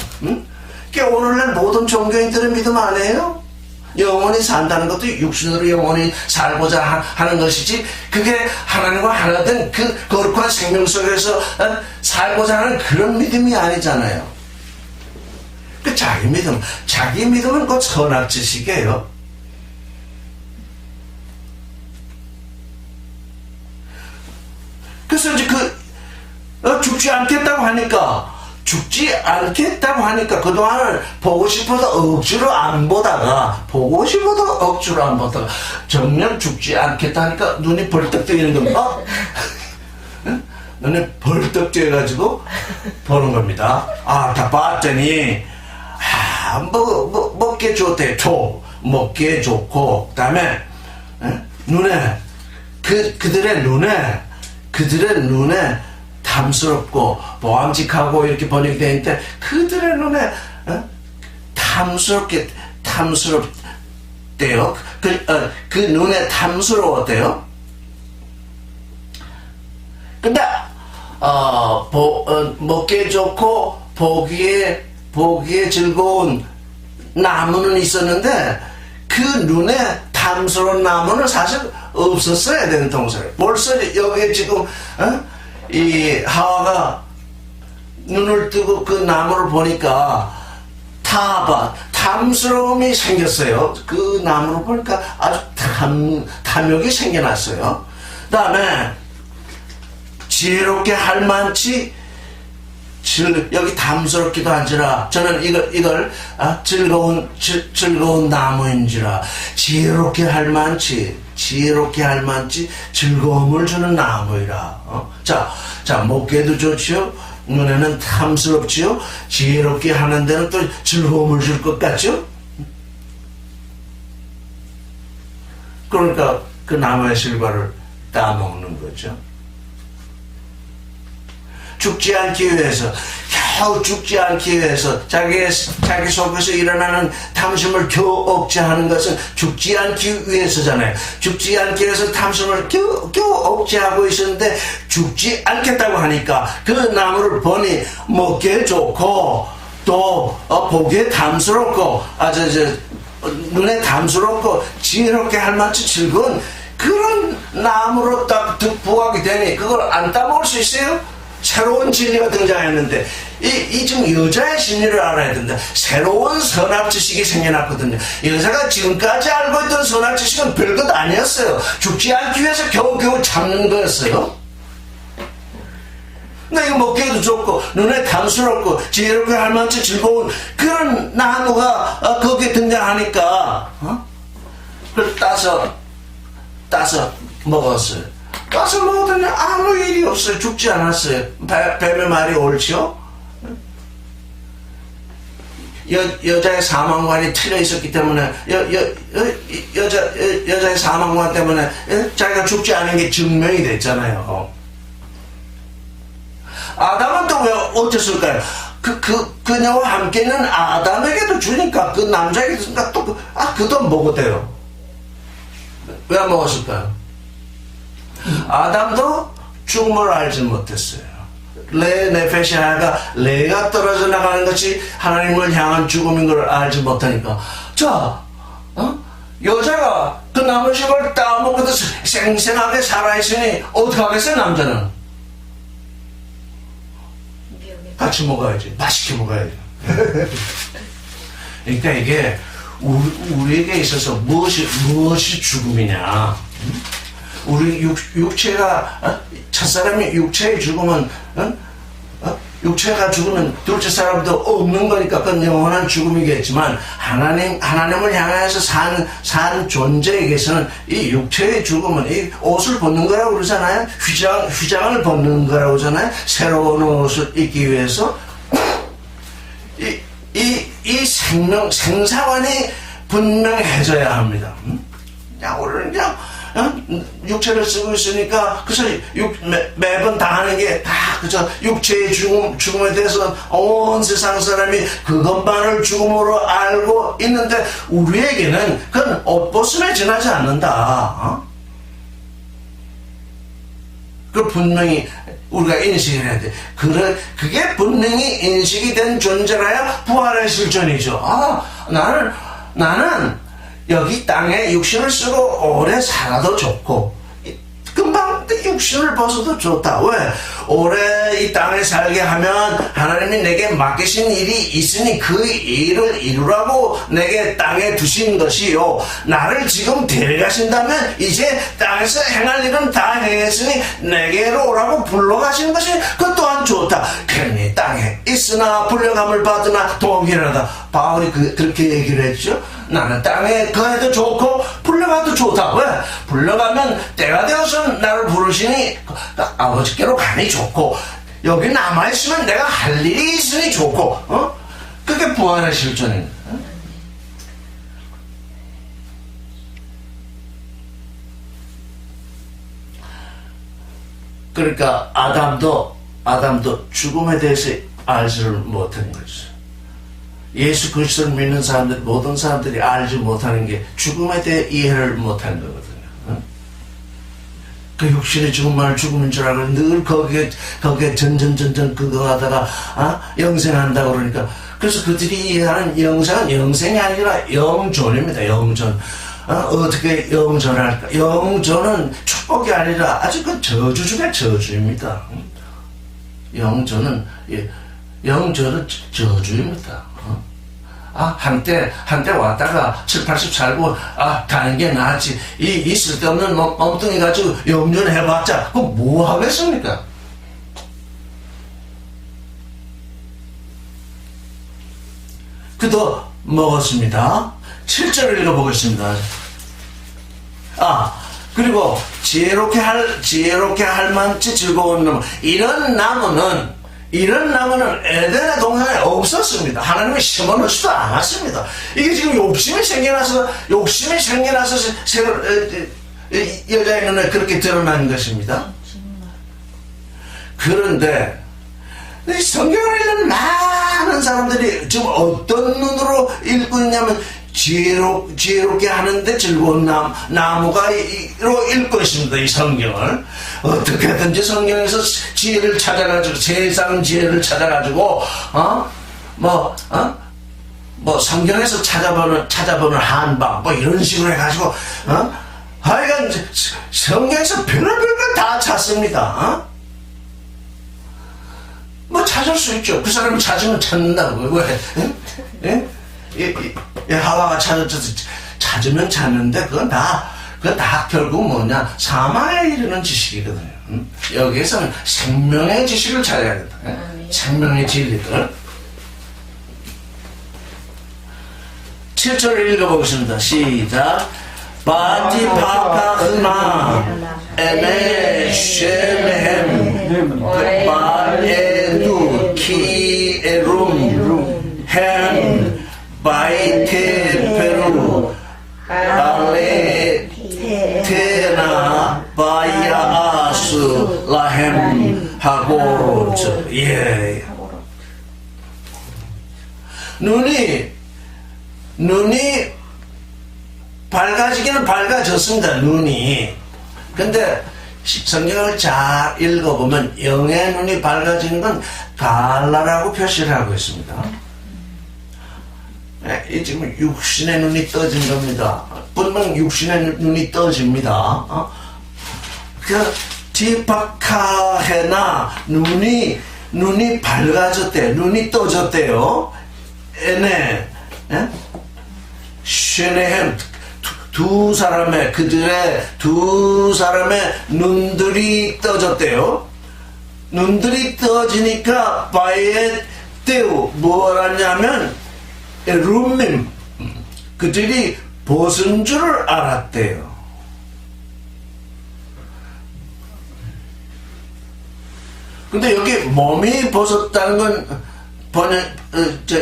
그게 오늘날 모든 종교인들의 믿음 아니에요? 영원히 산다는 것도 육신으로 영원히 살고자 하는 것이지, 그게 하나님과 하나 된 그 거룩한 생명 속에서 살고자 하는 그런 믿음이 아니잖아요. 그 자기 믿음은 곧 선악지식이에요. 그래서 이제 죽지 않겠다고 하니까 그동안은 보고 싶어도 억지로 안 보다가 정녕 죽지 않겠다 하니까 눈이 벌떡 뜨이는 겁니다. 눈이 벌떡 뜨여가지고 보는 겁니다. 다 봤더니 먹게 좋대. 먹기에 좋고, 그다음에 눈에 그들의 눈에 탐스럽고 보암직하고 이렇게 번역이 되어 있는데 그들의 눈에 탐스럽대요. 그 눈에 탐스러웠대요. 근데 먹기에 좋고 보기에 즐거운 나무는 있었는데 그 눈에 탐스러운 나무는 사실 없었어야 되는 동서에. 벌써 여기 지금 이 하와가 눈을 뜨고 그 나무를 보니까 탐스러움이 생겼어요. 그 나무를 보니까 아주 탐욕이 생겨났어요. 그 다음에 지혜롭게 할 만치 여기 탐스럽기도 한지라 저는 이걸 즐거운 나무인지라 지혜롭게 할 만치 즐거움을 주는 나무이라. 자 먹기에도 좋지요. 눈에는 탐스럽지요. 지혜롭게 하는 데는 또 즐거움을 줄 것 같죠. 그러니까 그 나무의 실과를 따먹는 거죠. 죽지 않기 위해서, 겨우 죽지 않기 위해서 자기 속에서 일어나는 탐심을 겨우 억제하는 것은 죽지 않기 위해서잖아요. 죽지 않기 위해서 탐심을 겨우 억제하고 있었는데 죽지 않겠다고 하니까 그 나무를 보니 먹기에 좋고 또 보기에 탐스럽고 눈에 탐스럽고 지혜롭게 할 만치 즐거운 그런 나무로 딱 부각이 되니 그걸 안 따먹을 수 있어요? 새로운 진리가 등장했는데 이 지금 여자의 심리를 알아야 된다. 새로운 선악 지식이 생겨났거든요. 여자가 지금까지 알고 있던 선악 지식은 별것 아니었어요. 죽지 않기 위해서 겨우겨우 참는 거였어요. 근데 이거 먹기에도 좋고 눈에 탐스럽고 지혜롭게 할 만치 즐거운 그런 나무가 거기에 등장하니까 그걸 따서 먹었어요. 가서 먹었더니 아무 일이 없어요. 죽지 않았어요. 뱀의 말이 옳지요? 여자의 사망관이 틀려 있었기 때문에 여자의 사망관 때문에 자기가 죽지 않은 게 증명이 됐잖아요. 아담은 또 왜 어땠을까요? 그녀와 함께는 아담에게도 주니까 그 남자에게도 주니까 또 그도 먹었대요. 왜 먹었을까요? 아담도 죽음을 알지 못했어요. 레 네페시아가 레가 떨어져 나가는 것이 하나님을 향한 죽음인 걸 알지 못하니까 여자가 그 나무식을 따먹고도 생생하게 살아있으니 어떻게 하겠어요? 남자는 같이 먹어야지. 맛있게 먹어야지. 그러니까 이게 우리에게 있어서 무엇이 죽음이냐? 우리 육체가 첫사람이 육체의 죽음은 육체가 죽으면 둘째 사람도 없는 거니까 그건 영원한 죽음이겠지만 하나님을 향해서 산 존재에게서는 이 육체의 죽음은 이 옷을 벗는 거라고 그러잖아요. 휘장을 벗는 거라고 그러잖아요. 새로운 옷을 입기 위해서 이 생사관이 분명해져야 합니다. 우리는 그냥 육체를 쓰고 있으니까 그래서 매번 당하는 게 다 그저 육체의 죽음에 대해서 온 세상 사람이 그것만을 죽음으로 알고 있는데 우리에게는 그건 옷벗음에 지나지 않는다. 그 분명히 우리가 인식을 해야 돼. 그게 분명히 인식이 된 존재라야 부활의 실존이죠. 나는 여기 땅에 육신을 쓰고 오래 살아도 좋고 금방 육신을 벗어도 좋다. 왜? 오래 이 땅에 살게 하면 하나님이 내게 맡기신 일이 있으니 그 일을 이루라고 내게 땅에 두신 것이요. 나를 지금 데려가신다면 이제 땅에서 행할 일은 다 행했으니 내게로 오라고 불러가신 것이 그 또한 좋다. 괜히 땅에 있으나 불려감을 받으나 동일하다. 바울이 그렇게 얘기를 했죠. 나는 땅에 거해도 좋고 불려가도 좋다. 왜? 불려가면 때가 되어서 나를 부르시니 아버지께로 가니 좋고 여기 남아있으면 내가 할 일이 있으니 좋고 그게 부활의 실존입니다. 그러니까 아담도 죽음에 대해서 알지를 못한 거죠. 예수 그리스도를 믿는 사람들, 모든 사람들이 알지 못하는 게 죽음에 대해 이해를 못한 거거든요. 그 육신의 죽음인 줄 알고 늘 거기에 전전 그거하다가 영생한다고 그러니까, 그래서 그들이 이해하는 영생은 영생이 아니라 영존입니다. 영존. 어떻게 영존을 할까? 영존은 축복이 아니라 아주 그 저주 중에 저주입니다. 영존은 저주입니다. 한때 왔다가 7, 80 살고 가는 게 낫지. 이 쓸데없는 엉뚱이 가지고 영존해봤자 그거 뭐 하겠습니까? 그도 먹었습니다. 7절을 읽어보겠습니다. 그리고 지혜롭게 할 만치 즐거운 나무. 이런 나무는 에덴의 동산에 없었습니다. 하나님이 심어놓지도 않았습니다. 이게 지금 욕심이 생겨나서 여자의 눈에 그렇게 드러난 것입니다. 그런데 성경을 읽는 많은 사람들이 지금 어떤 눈으로 읽고 있냐면 지혜롭게 하는데 즐거운 나무가로 읽고 있습니다. 이 성경을 어떻게든지 성경에서 지혜를 찾아가지고, 세상 지혜를 찾아가지고 성경에서 찾아보는 한방 이런 식으로 해가지고 하여간 성경에서 별의별 걸 다 찾습니다. 찾을 수 있죠. 그 사람이 찾으면 찾는다고. 왜? 하와가 찾으면 찾는데 그건 다 결국 뭐냐, 사망에 이르는 지식이거든요. 여기에서는 생명의 지식을 찾아야 된다. 생명의 진리들. 7절을 읽어보겠습니다. 시작. 바티파카흐나 에네 쉐메헴 바에두 키에룸 햄 바이테페루 알레테나 바야아스 라햄 하고르트. 예. 눈이 밝아지기는 밝아졌습니다. 눈이. 근데 성경을 잘 읽어보면 영의 눈이 밝아지는 건 갈라라고 표시를 하고 있습니다. 이 지금 육신의 눈이 떠진 겁니다. 분명 육신의 눈이 떠집니다. 그 디파카헤나 눈이 밝아졌대, 눈이 떠졌대요. 에네 쉐네햄 두 사람의 눈들이 떠졌대요. 눈들이 떠지니까 바에 때우 뭐라냐면 룸밈 그들이 벗은 줄을 알았대요. 근데 여기 몸이 벗었다는 건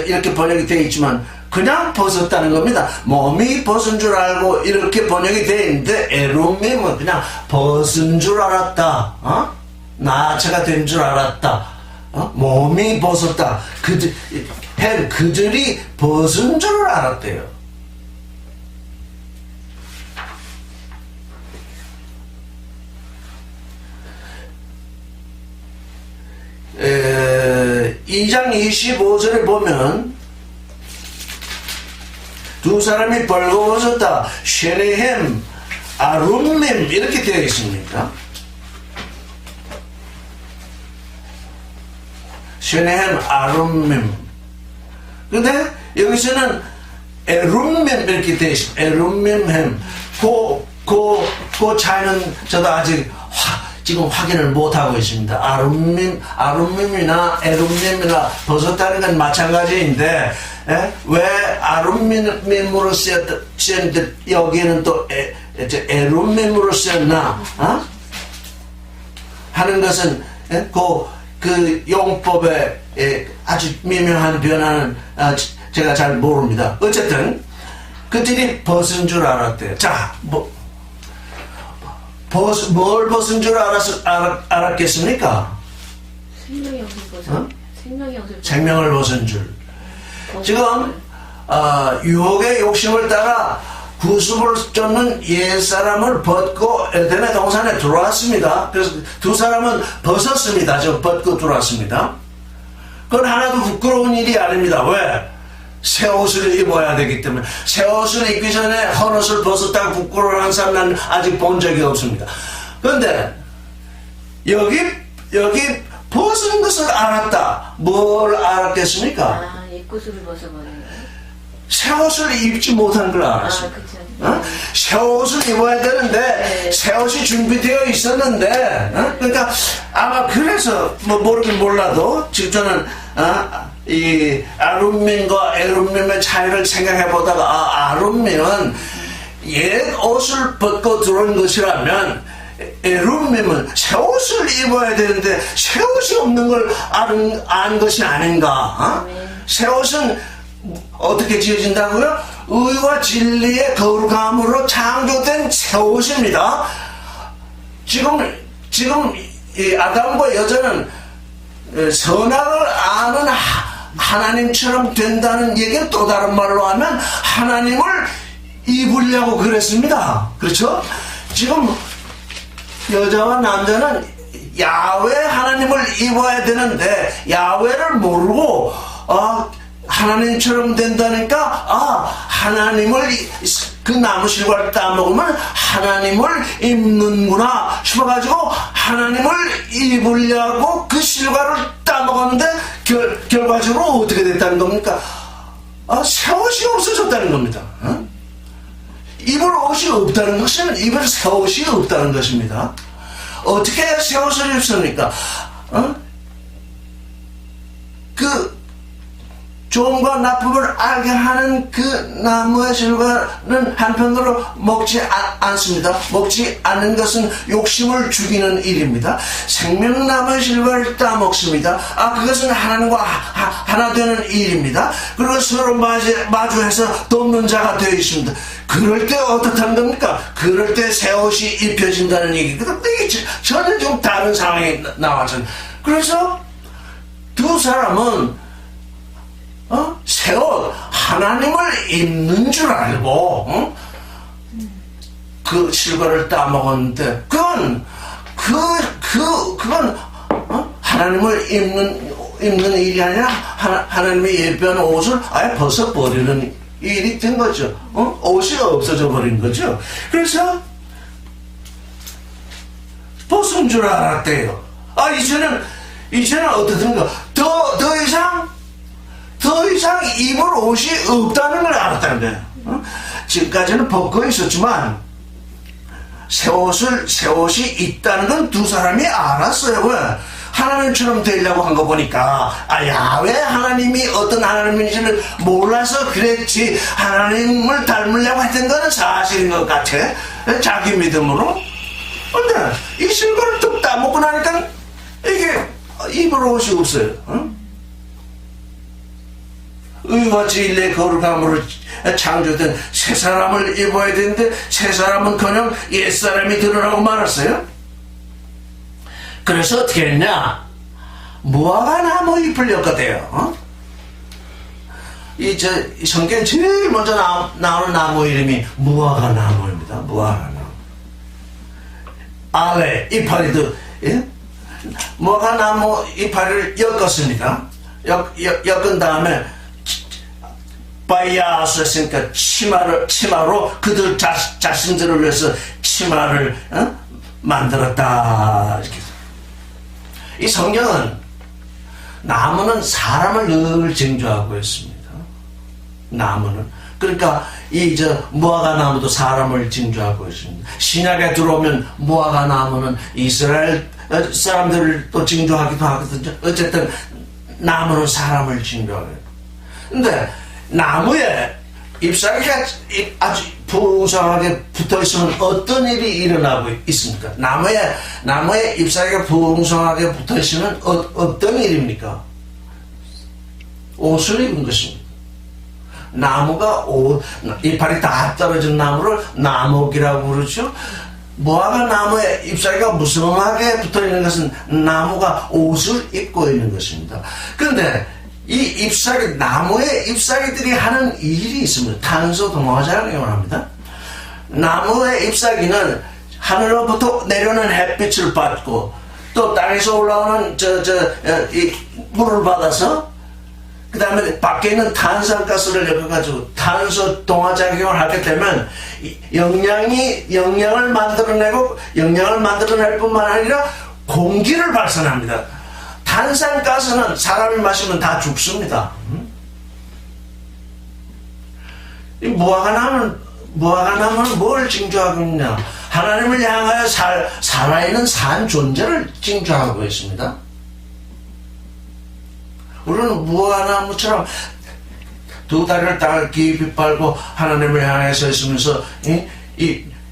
이렇게 번역이 되어 있지만 그냥 벗었다는 겁니다. 몸이 벗은 줄 알고 이렇게 번역이 되어 있는데 에룸밈은 그냥 벗은 줄 알았다. 나체가 된 줄 알았다. 몸이 벗었다. 그들이 벗은 줄 알았대요. 에, 2장 25절에 보면 두 사람이 벌거벗었다. 쉐네햄 아룸밈 이렇게 되어 있습니다. 쉐네햄 아룸밈. 근데 여기서는 에룸밈 이렇게 되어 있습니다. 에룸밈햄. 그 차이는 저도 아직 지금 확인을 못하고 있습니다. 아룸밈이나 에룸밈이나 벗었다는 건 마찬가지인데 왜 아룸밈으로 쓰였는데 여기는 또 에룸밈으로 쓰였나 하는 것은 그 용법에 아주 미묘한 변화는 제가 잘 모릅니다. 어쨌든 그들이 벗은 줄 알았대요. 자, 뭘 벗은 줄 알았겠습니까? 생명의 옷을 벗어. 어? 생명의 옷을 벗어. 생명을 벗은 줄. 지금 유혹의 욕심을 따라 구습을 쫓는 옛사람을 벗고 에덴의 동산에 들어왔습니다. 그래서 두 사람은 벗었습니다. 저 벗고 들어왔습니다. 그건 하나도 부끄러운 일이 아닙니다. 왜? 새 옷을 입어야 되기 때문에. 새 옷을 입기 전에 헌 옷을 벗었다가 부끄러워하는 사람 난 아직 본 적이 없습니다. 그런데 여기 벗은 것을 알았다. 뭘 알았겠습니까? 아, 옛구슬을 벗어버리는 거예요. 새 옷을 입지 못한 걸 알았습니다. 그쵸. 어? 새 옷을 입어야 되는데 네. 새 옷이 준비되어 있었는데 그러니까 아마 그래서 뭐 모르긴 몰라도 지금 저는 이 아룸민과 에룸민의 차이를 생각해 보다가 아룸민은 옛 옷을 벗고 들어온 것이라면 에룸민은 새 옷을 입어야 되는데 새 옷이 없는 걸 안 것이 아닌가. 새 옷은 어떻게 지어진다고요? 의와 진리의 거룩함으로 창조된 새 옷입니다. 지금 이 아담과 여자는 선악을 아는 하나님처럼 된다는 얘기는 또 다른 말로 하면 하나님을 입으려고 그랬습니다. 그렇죠? 지금 여자와 남자는 야훼 하나님을 입어야 되는데 야훼를 모르고 하나님처럼 된다니까 하나님을 그 나무 실과를 따먹으면 하나님을 입는구나 싶어가지고 하나님을 입으려고 그 실과를 따먹었는데 결과적으로 어떻게 됐다는 겁니까? 새 옷이 없어졌다는 겁니다. 입을 옷이 없다는 것은 입을 새 옷이 없다는 것입니다. 어떻게 새 옷을 입습니까? 그 좋음과 나쁨을 알게 하는 그 나무의 실과는 한편으로 먹지 않습니다. 먹지 않는 것은 욕심을 죽이는 일입니다. 생명나무의 실과를 따먹습니다. 그것은 하나님과 하나 되는 일입니다. 그리고 서로 마주해서 돕는 자가 되어 있습니다. 그럴 때 어떻다는 겁니까? 그럴 때 새 옷이 입혀진다는 얘기거든요. 이게 전혀 좀 다른 상황이 나왔잖아요. 그래서 두 사람은 새 옷, 하나님을 입는 줄 알고, 그 실과를 따먹었는데, 그건 하나님을 입는 일이 아니라, 하나님의 예배하는 옷을 아예 벗어버리는 일이 된 거죠. 옷이 없어져 버린 거죠. 그래서, 벗은 줄 알았대요. 이제는 어떻든가, 더 이상 입을 옷이 없다는 걸 알았다는 거예요. 지금까지는 벗고 있었지만 새 옷이 있다는 건 두 사람이 알았어요. 왜? 하나님처럼 되려고 한 거 보니까 야훼 하나님이 어떤 하나님인지를 몰라서 그랬지 하나님을 닮으려고 했던 거는 사실인 것 같아. 자기 믿음으로. 근데 이 실과를 뚝 따먹고 나니까 이게 입을 옷이 없어요. 의와 진리의 거룩함으로 창조된 새 사람을 입어야 되는데 새 사람은커녕 옛사람이 드러나고 말았어요. 그래서 어떻게 했냐? 무화과 나무 잎을 엮었대요. 이 성경 제일 먼저 나오는 나무 이름이 무화과 나무입니다. 무화과 나무. 아래 이파리도 무화과 나무 이파리를 엮었습니다. 엮은 다음에 바이아스 했으니까 치마로 그들 자신들을 위해서 치마를 만들었다. 이렇게. 이 성경은 나무는 사람을 늘 징조하고 있습니다. 나무는 그러니까 무화과 나무도 사람을 징조하고 있습니다. 신약에 들어오면 무화과 나무는 이스라엘 사람들을 또 징조하기도 하거든요. 어쨌든 나무는 사람을 징조하고 있어요. 근데 나무에 잎사귀가 아주 풍성하게 붙어있으면 어떤 일이 일어나고 있습니까? 나무에 잎사귀가 풍성하게 붙어있으면 어떤 일입니까? 옷을 입은 것입니다. 나무가 이파리 다 떨어진 나무를 나목이라고 그러죠. 무화과 나무에 잎사귀가 무성하게 붙어 있는 것은 나무가 옷을 입고 있는 것입니다. 그런데 이 잎사귀, 나무의 잎사귀들이 하는 일이 있습니다. 탄소 동화작용을 합니다. 나무의 잎사귀는 하늘로부터 내려오는 햇빛을 받고 또 땅에서 올라오는 이 물을 받아서 그 다음에 밖에 있는 탄산가스를 엮어가지고 탄소 동화작용을 하게 되면 영양을 만들어내고 영양을 만들어낼 뿐만 아니라 공기를 발산합니다. 탄산가스는 사람이 마시면 다 죽습니다. 이 무화과나무는 뭘 징조하고 있냐? 하나님을 향하여 살아있는 산 존재를 징조하고 있습니다. 우리는 무화과나무처럼 두 다리를 땅을 깊이 빨고 하나님을 향해 서 있으면서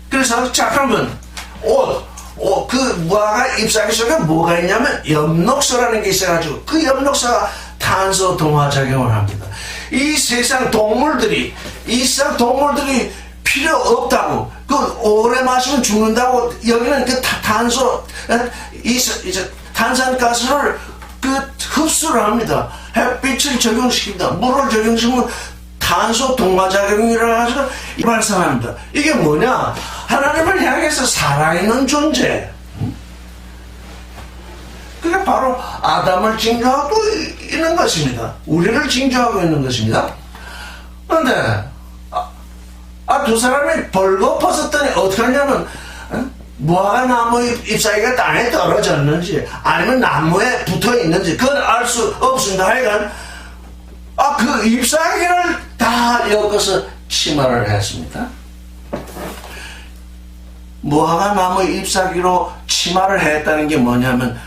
그래서 잠깐만 그 무화과 잎사귀 속에 뭐가 있냐면 엽록소라는 게 있어가지고 그 엽록소가 탄소 동화작용을 합니다. 이 세상 동물들이 필요 없다고 그 오래 마시면 죽는다고 여기는 그 탄산가스를 흡수를 합니다. 햇빛을 적용시킵니다. 물을 적용시키면 탄소 동화작용이라 가지고 발산합니다. 이게 뭐냐? 하나님을 향해서 살아있는 존재. 그게 바로 아담을 징조하고 있는 것입니다. 우리를 징조하고 있는 것입니다. 그런데 두 사람이 벌거벗었더니 어떻게 하냐면 무화과 나무 잎사귀가 땅에 떨어졌는지 아니면 나무에 붙어 있는지 그건 알 수 없습니다. 하여간 그 잎사귀를 다 엮어서 치마를 했습니다. 무화과 나무 잎사귀로 치마를 했다는 게 뭐냐면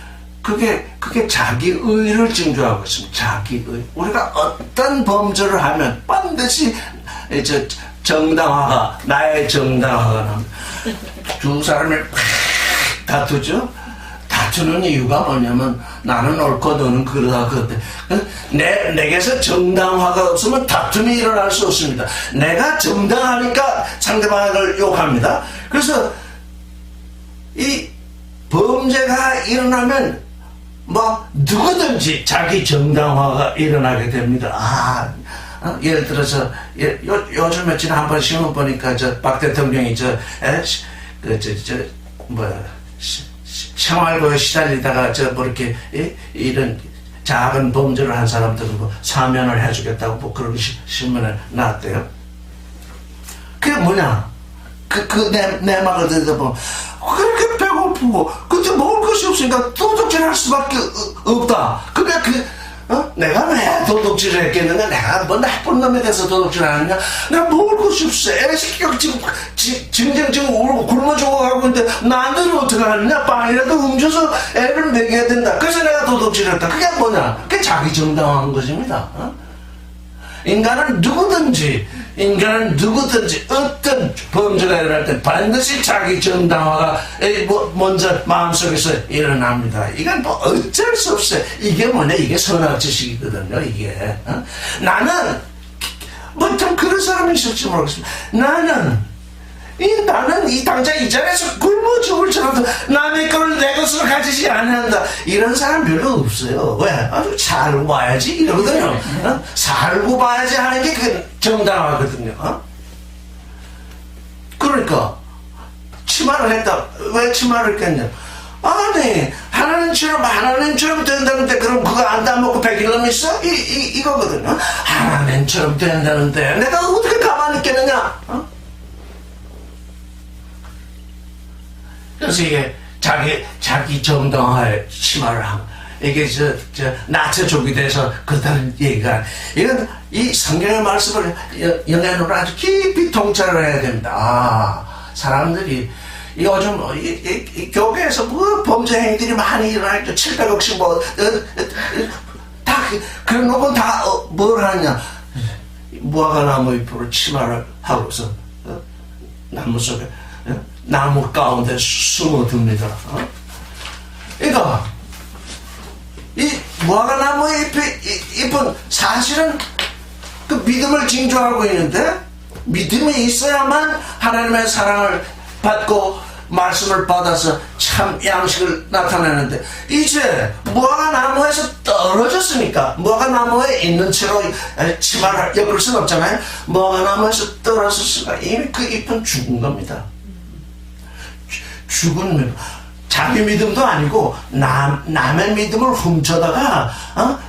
그게 자기의를 징조하고 있습니다. 자기의. 우리가 어떤 범죄를 하면 반드시 정당화가, 나의 정당화가 납니다. 두 사람이 다투죠? 다투는 이유가 뭐냐면 나는 옳고 너는 그러다 그때 내게서 정당화가 없으면 다툼이 일어날 수 없습니다. 내가 정당하니까 상대방을 욕합니다. 그래서 이 범죄가 일어나면 누구든지 자기 정당화가 일어나게 됩니다. 예를 들어서 요즘에 지난번 신문 보니까 박 대통령이 생활고에 시달리다가 이렇게 이런 작은 범죄를 한 사람들은 사면을 해주겠다고 그런 신문에 나왔대요. 그게 뭐냐? 내 말을 들어보면 그렇게 배고프고 근데 먹을 것이 없으니까 도둑질 할 수밖에 없다. 근데 내가 왜 도둑질을 했겠느냐? 내가 나쁜 놈에 대해서 도둑질 하느냐? 내가 먹을 것이 없어. 애 새끼가 지금 울고 굶어 죽어가고 있는데 나한테는 어떻게 하느냐? 빵이라도 훔쳐서 애를 먹여야 된다. 그래서 내가 도둑질을 했다. 그게 뭐냐? 그게 자기 정당화한 것입니다. 인간은 누구든지 어떤 범죄가 일어날 때 반드시 자기 정당화가 먼저 마음속에서 일어납니다. 이건 어쩔 수 없어요. 이게 뭐냐? 이게 선악 지식이거든요. 이게 나는 좀 그런 사람이 있을지 모르겠습니다. 나는 이 당장 이 자리에서 굶어 죽을지라도 남의 거를 내 것으로 가지지 않는다. 이런 사람 별로 없어요. 왜? 아주 살고 봐야지 이러거든요. 살고 봐야지 하는 게 그게 정당하거든요. 그러니까 치마를 했다. 왜 치마를 했겠냐? 하나님처럼 된다는데 그럼 그거 안 따먹고 100일 있어? 이거거든요. 하나님처럼 된다는데 내가 어떻게 가만히 있겠느냐? 그래서 이게 자기 정당화의 치마를 하고 이게 나체족이 돼서 그렇다는 얘기가 이건 이 성경의 말씀을 연애로 아주 깊이 통찰을 해야 됩니다. 사람들이 요즘 이 교회에서 범죄 행위들이 많이 일어나죠. 700억씩 다 그런 놈은 다 뭘 하냐? 무화과 나무 잎으로 치마를 하고서 나무 속에 나무 가운데 숨어듭니다. 그러니까 이 무화과 나무의 잎은 사실은 그 믿음을 징조하고 있는데 믿음이 있어야만 하나님의 사랑을 받고 말씀을 받아서 참 양식을 나타내는데 이제 무화과 나무에서 떨어졌으니까 무화과 나무에 있는 채로 치마를 엮을 수는 없잖아요. 무화과 나무에서 떨어졌으니까 이미 그 잎은 죽은 겁니다. 죽은 자기 믿음도 아니고 남의 믿음을 훔쳐다가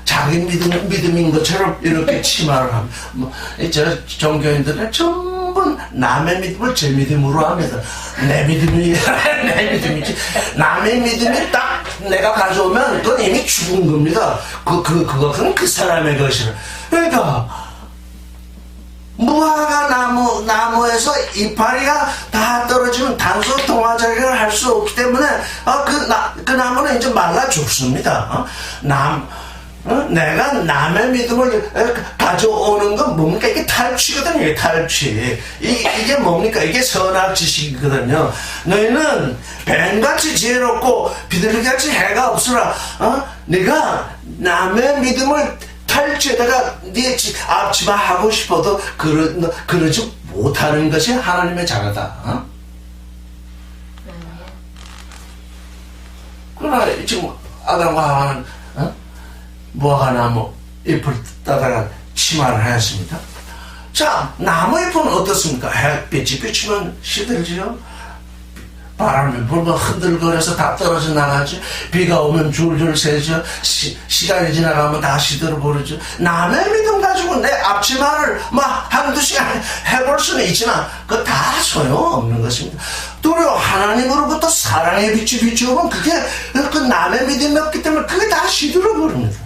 자기 믿음인 것처럼 이렇게 치마를 합니다. 저 종교인들은 전부 남의 믿음을 제 믿음으로 합니다. 내 믿음이 내 믿음이지. 남의 믿음이 딱 내가 가져오면 그건 이미 죽은 겁니다. 그것은 그 사람의 것이라. 그러니까 무화과 나무에서 이파리가 다 떨어지면 단수 동화자기를 할 수 없기 때문에 그 나무는 이제 말라 죽습니다. 내가 남의 믿음을 가져오는 건 뭡니까? 이게 탈취거든요. 이게 탈취. 이게 뭡니까? 이게 선악지식이거든요. 너희는 뱀같이 지혜롭고 비둘기같이 해가 없으라. 내가 남의 믿음을 탈취에다가 네 앞치마 하고 싶어도 그러지 못하는 것이 하나님의 자가다. 그러나 지금 아담과 하와는 무화과 나무 잎을 따다가 치마를 하였습니다. 자, 나무 잎은 어떻습니까? 햇빛이 비치면 시들지요. 바람이 불면 흔들거려서 다 떨어져 나가죠. 비가 오면 줄줄 새죠. 시간이 지나가면 다 시들어버리죠. 남의 믿음 가지고 내 앞치마를 한두 시간 해볼 수는 있지만 그거 다 소용없는 것입니다. 도리어 하나님으로부터 사랑의 빛이 비추어보면 그게 그 남의 믿음이었기 때문에 그게 다 시들어버립니다.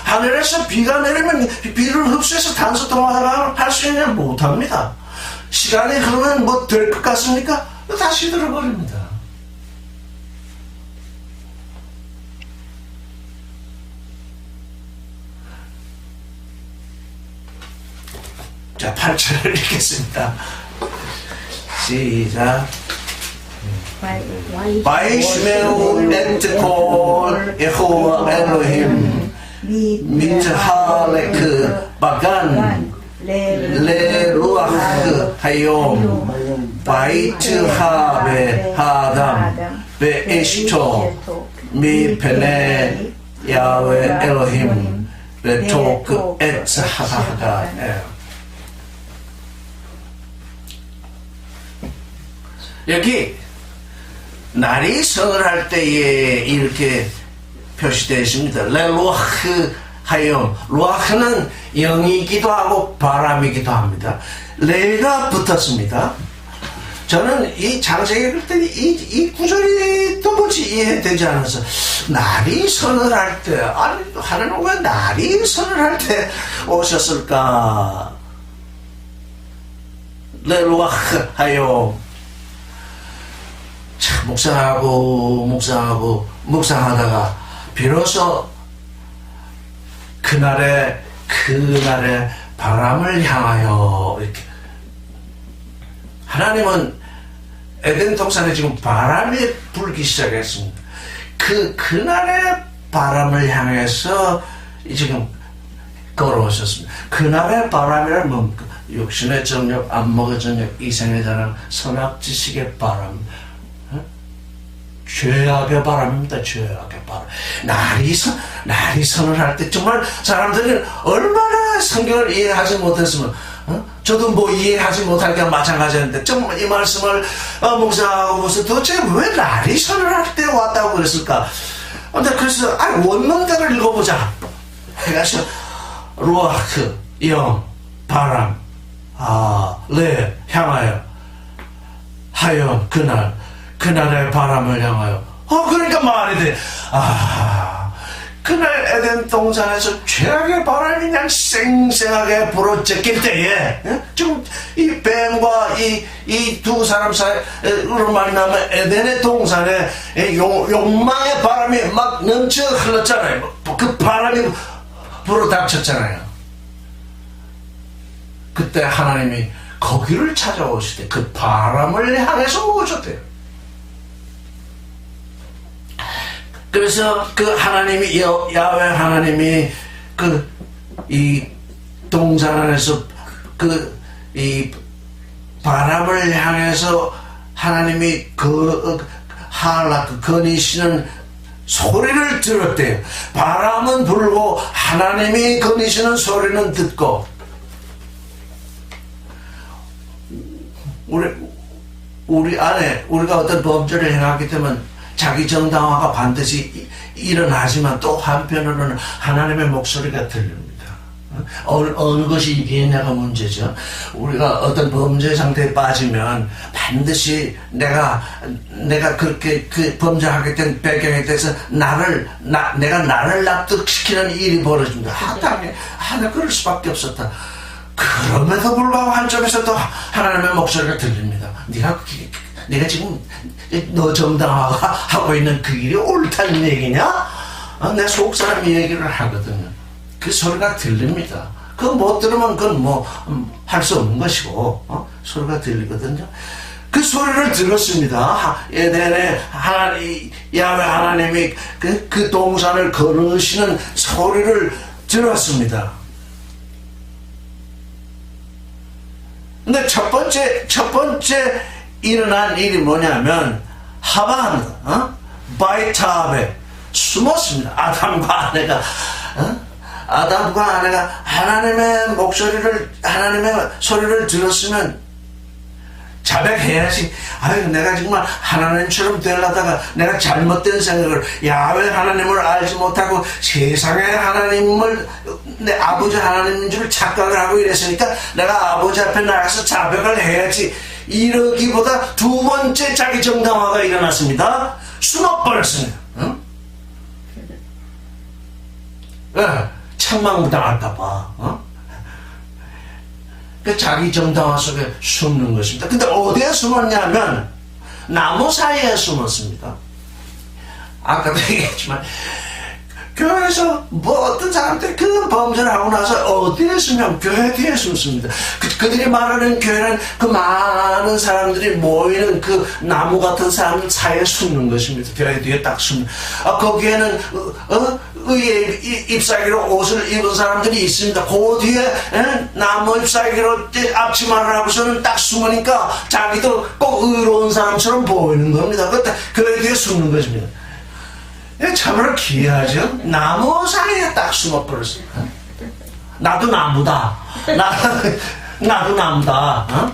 하늘에서 비가 내리면 비를 흡수해서 단수통화를 할 수 있느냐 못합니다. 시간이 흐르면 뭐 될 것 같습니까? 다시 들어버립니다. 자, 8절을 읽겠습니다. 시작. וישמעו את קול יהוה אלוהים מתהלך בגן לרוח היום ויתהה באדם ואשתו מפני יהוה אלוהים בתוך עץ הגן. 여기 날이 서늘할 때에 이렇게 표시되어 있습니다. 레루아흐 하염. 루아흐는 영이기도 하고 바람이기도 합니다. 레가 붙었습니다. 저는 이 장세기 읽을 때 이 구절이 도무지 이해되지 않아서 날이 서늘할 때 아니 하나님 왜 날이 서늘할 때 오셨을까? 레루아흐 하염. 묵상하다가 비로소 그날의 바람을 향하여 이렇게 하나님은 에덴 동산에 지금 바람이 불기 시작했습니다. 그날의 바람을 향해서 지금 걸어오셨습니다. 그날의 바람이란 뭡니까? 육신의 정욕, 안목의 정욕, 이생의 자랑, 선악지식의 바람, 죄악의 바람입니다. 죄악의 바람. 날이 서늘할 때 정말 사람들이 얼마나 성경을 이해하지 못했으면 저도 뭐 이해하지 못할 게 마찬가지였는데 정말 이 말씀을 묵상하고 보세요. 도대체 왜 날이 서늘할 때 왔다고 그랬을까? 근데 그래서 원문대로 읽어보자 해가지고 루아크 영 바람 레 향하여 하여 그날의 바람을 향하여. 그러니까 말이 돼. 그날 에덴 동산에서 죄악의 바람이 그냥 쌩쌩하게 불어제낄 때에, 지금 이 뱀과 이 두 사람 사이로 만나면 에덴의 동산에 욕망의 바람이 막 넘쳐 흘렀잖아요. 그 바람이 불어닥쳤잖아요. 그때 하나님이 거기를 찾아오실 때 그 바람을 향해서 오셨대요. 그래서 그 하나님이 야훼 하나님이 이 동산 안에서 이 바람을 향해서 하나님이 거니시는 소리를 들었대요. 바람은 불고 하나님이 거니시는 소리는 듣고. 우리 안에 우리가 어떤 범죄를 행하게 되면 자기 정당화가 반드시 일어나지만 또 한편으로는 하나님의 목소리가 들립니다. 어느 것이 이기느냐가 문제죠. 우리가 어떤 범죄 상태에 빠지면 반드시 내가 그렇게 그 범죄하게 된 배경에 대해서 내가 나를 납득시키는 일이 벌어집니다. 나 그럴 수밖에 없었다. 그럼에도 불구하고 한쪽에서 또 하나님의 목소리가 들립니다. 네가 지금 너 정당화하고 있는 그 일이 옳다는 얘기냐? 내 속사람이 얘기를 하거든요. 그 소리가 들립니다. 그거 못 들으면 그건 뭐 할 수 없는 것이고 소리가 들리거든요. 그 소리를 들었습니다. 에덴에 야훼 하나님이 그 동산을 거르시는 소리를 들었습니다. 근데 첫 번째 일어난 일이 뭐냐면 하반 바이탑에 숨었습니다. 아담과 아내가 하나님의 소리를 들었으면 자백해야지. 아유, 내가 정말 하나님처럼 되려다가 내가 잘못된 생각을 야훼 하나님을 알지 못하고 세상의 하나님을 내 아버지 하나님인 줄 착각을 하고 이랬으니까 내가 아버지 앞에 나가서 자백을 해야지. 이러기보다 두 번째 자기 정당화가 일어났습니다. 숨어버렸습니다. 책망당할까봐. 그 자기 정당화 속에 숨는 것입니다. 근데 어디에 숨었냐면 나무 사이에 숨었습니다. 아까도 얘기했지만 교회에서 뭐 어떤 사람들이 그 범죄를 하고 나서 어디에 숨냐면 교회 뒤에 숨습니다. 그들이 말하는 교회는 그 많은 사람들이 모이는 그 나무 같은 사람 사이에 숨는 것입니다. 교회 뒤에 딱 숨는. 거기에는 의의 잎사귀로 옷을 입은 사람들이 있습니다. 그 뒤에 나무 잎사귀로 앞치마를 하고서는 딱 숨으니까 자기도 꼭 의로운 사람처럼 보이는 겁니다. 그때 교회 뒤에 숨는 것입니다. 참으로 기이하죠. 나무 사이에 딱 숨어버렸어요. 나도 나무다. 나도 나무다.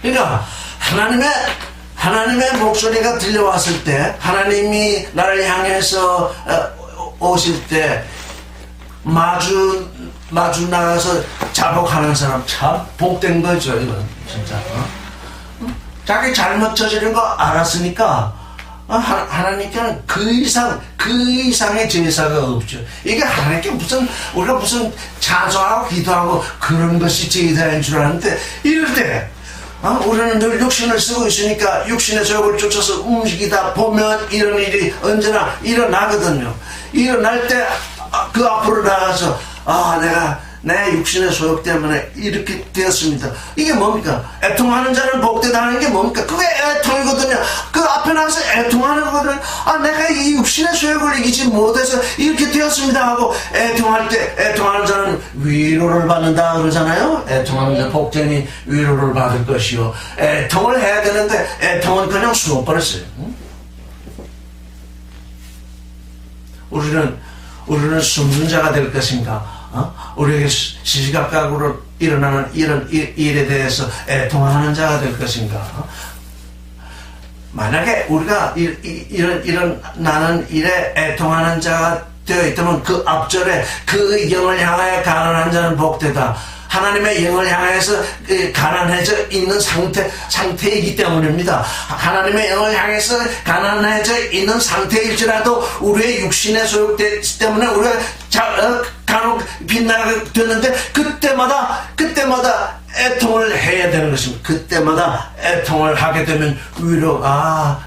그러니까 하나님의 목소리가 들려왔을 때, 하나님이 나를 향해서 오실 때 마주 나가서 자복하는 사람 참 복된 거죠. 이건 진짜. 자기 잘못 저지른 거 알았으니까 하나님께는 그 이상의 제사가 없죠. 이게 하나님께 우리가 무슨 찬송하고 기도하고 그런 것이 제사인 줄 아는데, 이럴 때 우리는 늘 육신을 쓰고 있으니까 육신의 소욕을 쫓아서 움직이다 보면 이런 일이 언제나 일어나거든요. 일어날 때 그 앞으로 나가서 내가 내 육신의 소욕 때문에 이렇게 되었습니다. 이게 뭡니까? 애통하는 자는 복되다 하는 게 뭡니까? 그게 애통이거든요. 그 앞에 나가서 애통하는 거거든요. 내가 이 육신의 소욕을 이기지 못해서 이렇게 되었습니다 하고 애통할 때, 애통하는 자는 위로를 받는다 그러잖아요. 애통하는 자 복되니 위로를 받을 것이요. 애통을 해야 되는데 애통은 그냥 숨어버렸어요. 우리는 숨는 자가 될 것인가? 우리에게 시시각각으로 일어나는 이런 일에 대해서 애통하는 자가 될 것인가? 만약에 우리가 일어나는 일에 애통하는 자가 되어 있다면 그 앞절에 그 영을 향하여 가난한 자는 복되다. 하나님의 영을 향해서 가난해져 있는 상태이기 때문입니다. 하나님의 영을 향해서 가난해져 있는 상태일지라도 우리의 육신의 소욕 때문에 우리가 간혹 빗나가게 되는데 그때마다 애통을 해야 되는 것입니다. 그때마다 애통을 하게 되면 위로,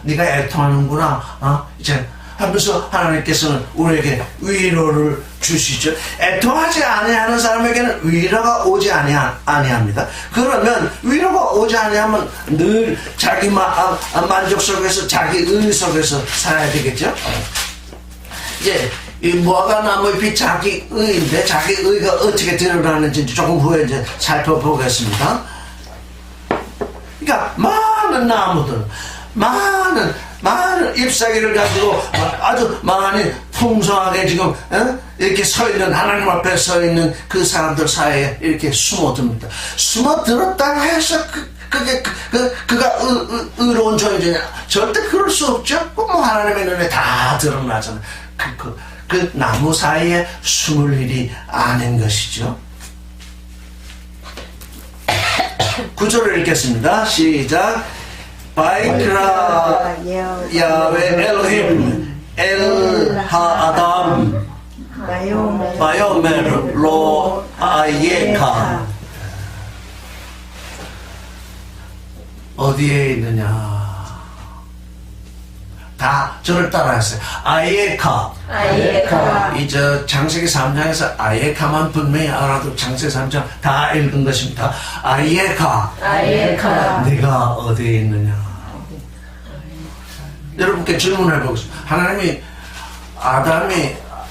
네가 애통하는구나. 이제 하면서 하나님께서는 우리에게 위로를 주시죠. 애통하지 아니하는 사람에게는 위로가 오지 아니합니다. 그러면 위로가 오지 아니하면 늘 자기 만족 속에서, 자기 의 속에서 살아야 되겠죠. 이제 이 무화과 나무 잎이 자기 의인데 자기 의가 어떻게 드러나는지 조금 후에 이제 살펴보겠습니다. 그러니까 많은 나무들, 많은 잎사귀를 가지고 아주 많이 풍성하게 지금 이렇게 서 있는 하나님 앞에 서 있는 그 사람들 사이에 이렇게 숨어듭니다. 숨어들었다고 해서 그가 의로운 존재냐? 절대 그럴 수 없죠. 뭐 하나님의 눈에 다 드러나잖아요. 그 나무 사이에 숨을 일이 아닌 것이죠. 구절을 읽겠습니다. 시작. 바이크라 야외 엘로힘 엘 하아담 바요멜 로 아예카. 어디에 있느냐? 다 저를 따라했어요. 아예카. 이제 창세기 3장에서 아예카만 분명히 알아도 창세기 3장 다 읽은 것입니다. 아예카. 네가 어디에 있느냐? 여러분께 질문해 보겠습니다. 하나님이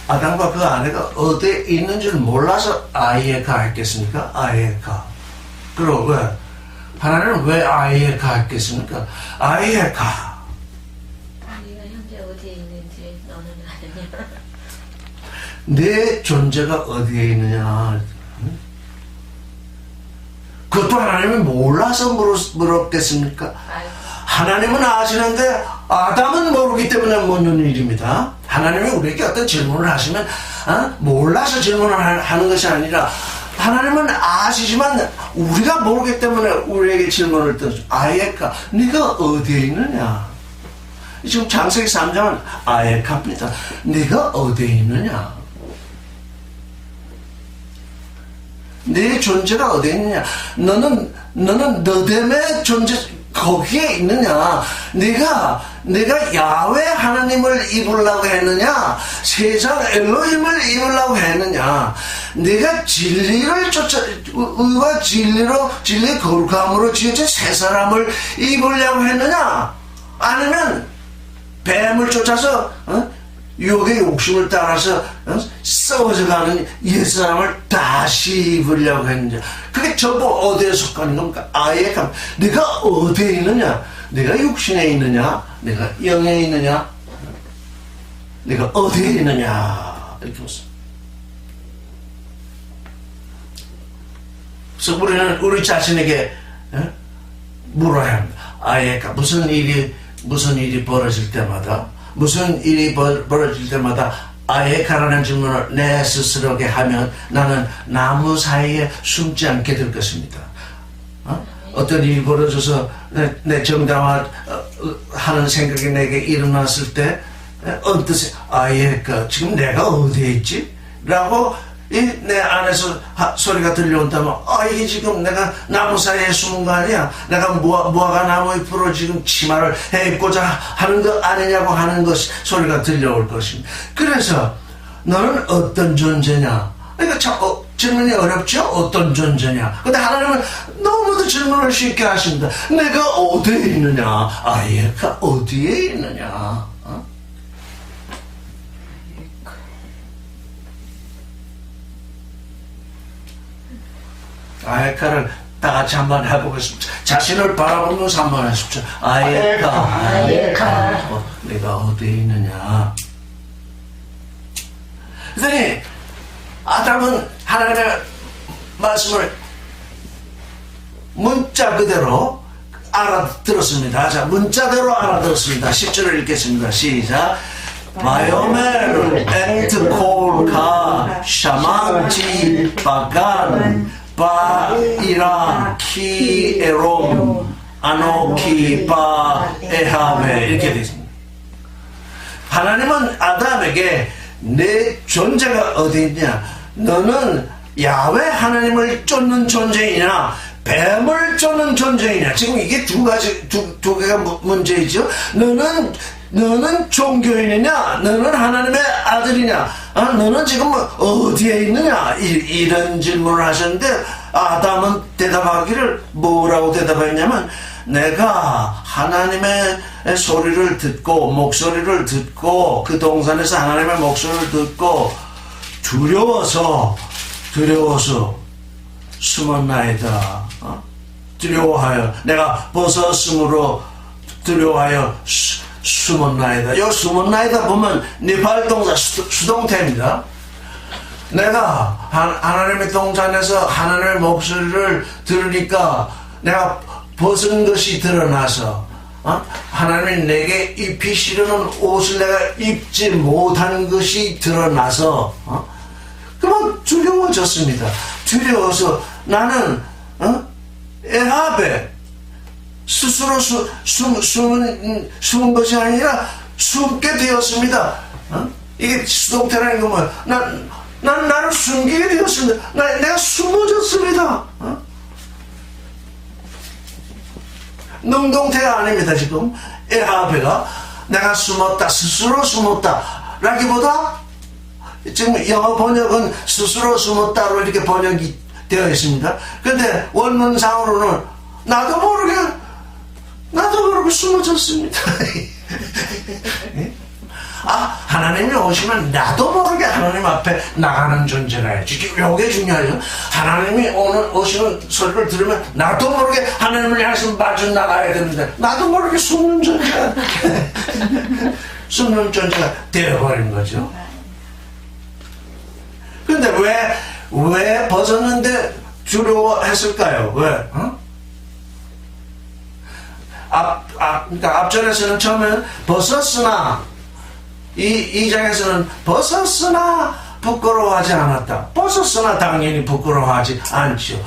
아담과 그 아내가 어디에 있는지를 몰라서 아예카 했겠습니까? 아예카. 그리고 왜? 하나님은 왜 아예카 했겠습니까? 아예카. 내 존재가 어디에 있느냐? 그것도 하나님이 몰라서 물었겠습니까? 하나님은 아시는데 아담은 모르기 때문에 묻는 일입니다. 하나님이 우리에게 어떤 질문을 하시면 몰라서 질문을 하는 것이 아니라 하나님은 아시지만 우리가 모르기 때문에 우리에게 질문을 던져. 아예카, 네가 어디에 있느냐? 지금 창세기 3장은 아예카입니다. 네가 어디에 있느냐? 내 존재가 어디에 있느냐? 너는 너됨의 존재 거기에 있느냐? 내가 야훼 하나님을 입으려고 했느냐? 세상 엘로힘을 입으려고 했느냐? 내가 진리를 의와 진리의 거룩함으로 지어진 새 사람을 입으려고 했느냐? 아니면 뱀을 쫓아서 유혹의 욕심을 따라서 썩어져가는 옛사람을 다시 입으려고 했느냐? 그게 전부 어디에 속하는 겁니까? 아예카. 내가 어디에 있느냐? 내가 육신에 있느냐? 내가 영에 있느냐? 내가 어디에 있느냐? 이렇게 묻습니다. 그래서 우리는 우리 자신에게 물어야 합니다. 아예카. 무슨 일이 벌어질 때마다 아예카라는 질문을 내 스스로에게 하면 나는 나무 사이에 숨지 않게 될 것입니다. 어떤 일이 벌어져서 내 정당화하는 생각이 내게 일어났을 때 언뜻 아예카, 지금 내가 어디에 있지? 라고 내 안에서 소리가 들려온다면 이게 지금 내가 나무 사이에 숨은 거 아니야? 내가 무화과 나무 잎으로 지금 치마를 해입고자 하는 거 아니냐고 하는 것이 소리가 들려올 것입니다. 그래서 너는 어떤 존재냐? 그러니까 질문이 어렵죠? 어떤 존재냐? 근데 하나님은 너무도 질문을 쉽게 하십니다. 내가 어디에 있느냐? 아예카 어디에 있느냐? 아예카를 다 같이 한번 해보겠습니다. 자신을 바라보면서 한번 하십시오. 아예카. 내가 어디에 있느냐? 그랬더니 아담은 하나님의 말씀을 문자 그대로 알아들었습니다. 자, 문자대로 알아들었습니다. 10절을 읽겠습니다. 시작. 바요멜 에트콜카 샤망지 바간 바이라 키에롬 아노키 바에하베 이렇게 되어 있습니다. 하나님은 아담에게 내 존재가 어디 있냐? 너는 야훼 하나님을 쫓는 존재이냐? 뱀을 쫓는 존재이냐? 지금 이게 두 개가 문제이죠. 너는 종교인이냐? 너는 하나님의 아들이냐? 너는 지금 어디에 있느냐? 이런 질문을 하셨는데 아담은 대답하기를 뭐라고 대답했냐면 내가 하나님의 소리를 듣고 목소리를 듣고 그 동산에서 하나님의 목소리를 듣고 두려워서 숨었나이다. 두려워하여 내가 벗었으므로 두려워하여 숨었나이다. 요 숨었나이다 보면 니팔 동사 수동태입니다. 내가 하나님의 동산에서 하나님의 목소리를 들으니까 내가 벗은 것이 드러나서 하나님이 내게 입히시려는 옷을 내가 입지 못한 것이 드러나서 그만 두려워졌습니다. 두려워서 나는 에하베 스스로 숨은 것이 아니라 숨게 되었습니다. 이게 수동태라는 건 뭐야? 난 나를 숨기게 되었습니다. 내가 숨어졌습니다. 능동태가 아닙니다. 지금 에하베가 내가 숨었다, 스스로 숨었다 라기보다 지금 영어 번역은 스스로 숨었다로 이렇게 번역이 되어 있습니다. 근데 원문상으로는 나도 모르게 숨어졌습니다. 하나님이 오시면 나도 모르게 하나님 앞에 나가는 존재라. 이게 중요하죠. 하나님이 오시는 소리를 들으면 나도 모르게 하나님을 향해서 마주 나가야 되는데 나도 모르게 숨는 존재가 숨는 존재가 되어버린 거죠. 근데 왜 벗었는데 두려워했을까요? 왜? 그러니까 앞전에서는 처음에 벗었으나 이 장에서는 벗었으나 부끄러워하지 않았다. 벗었으나 당연히 부끄러워하지 않죠.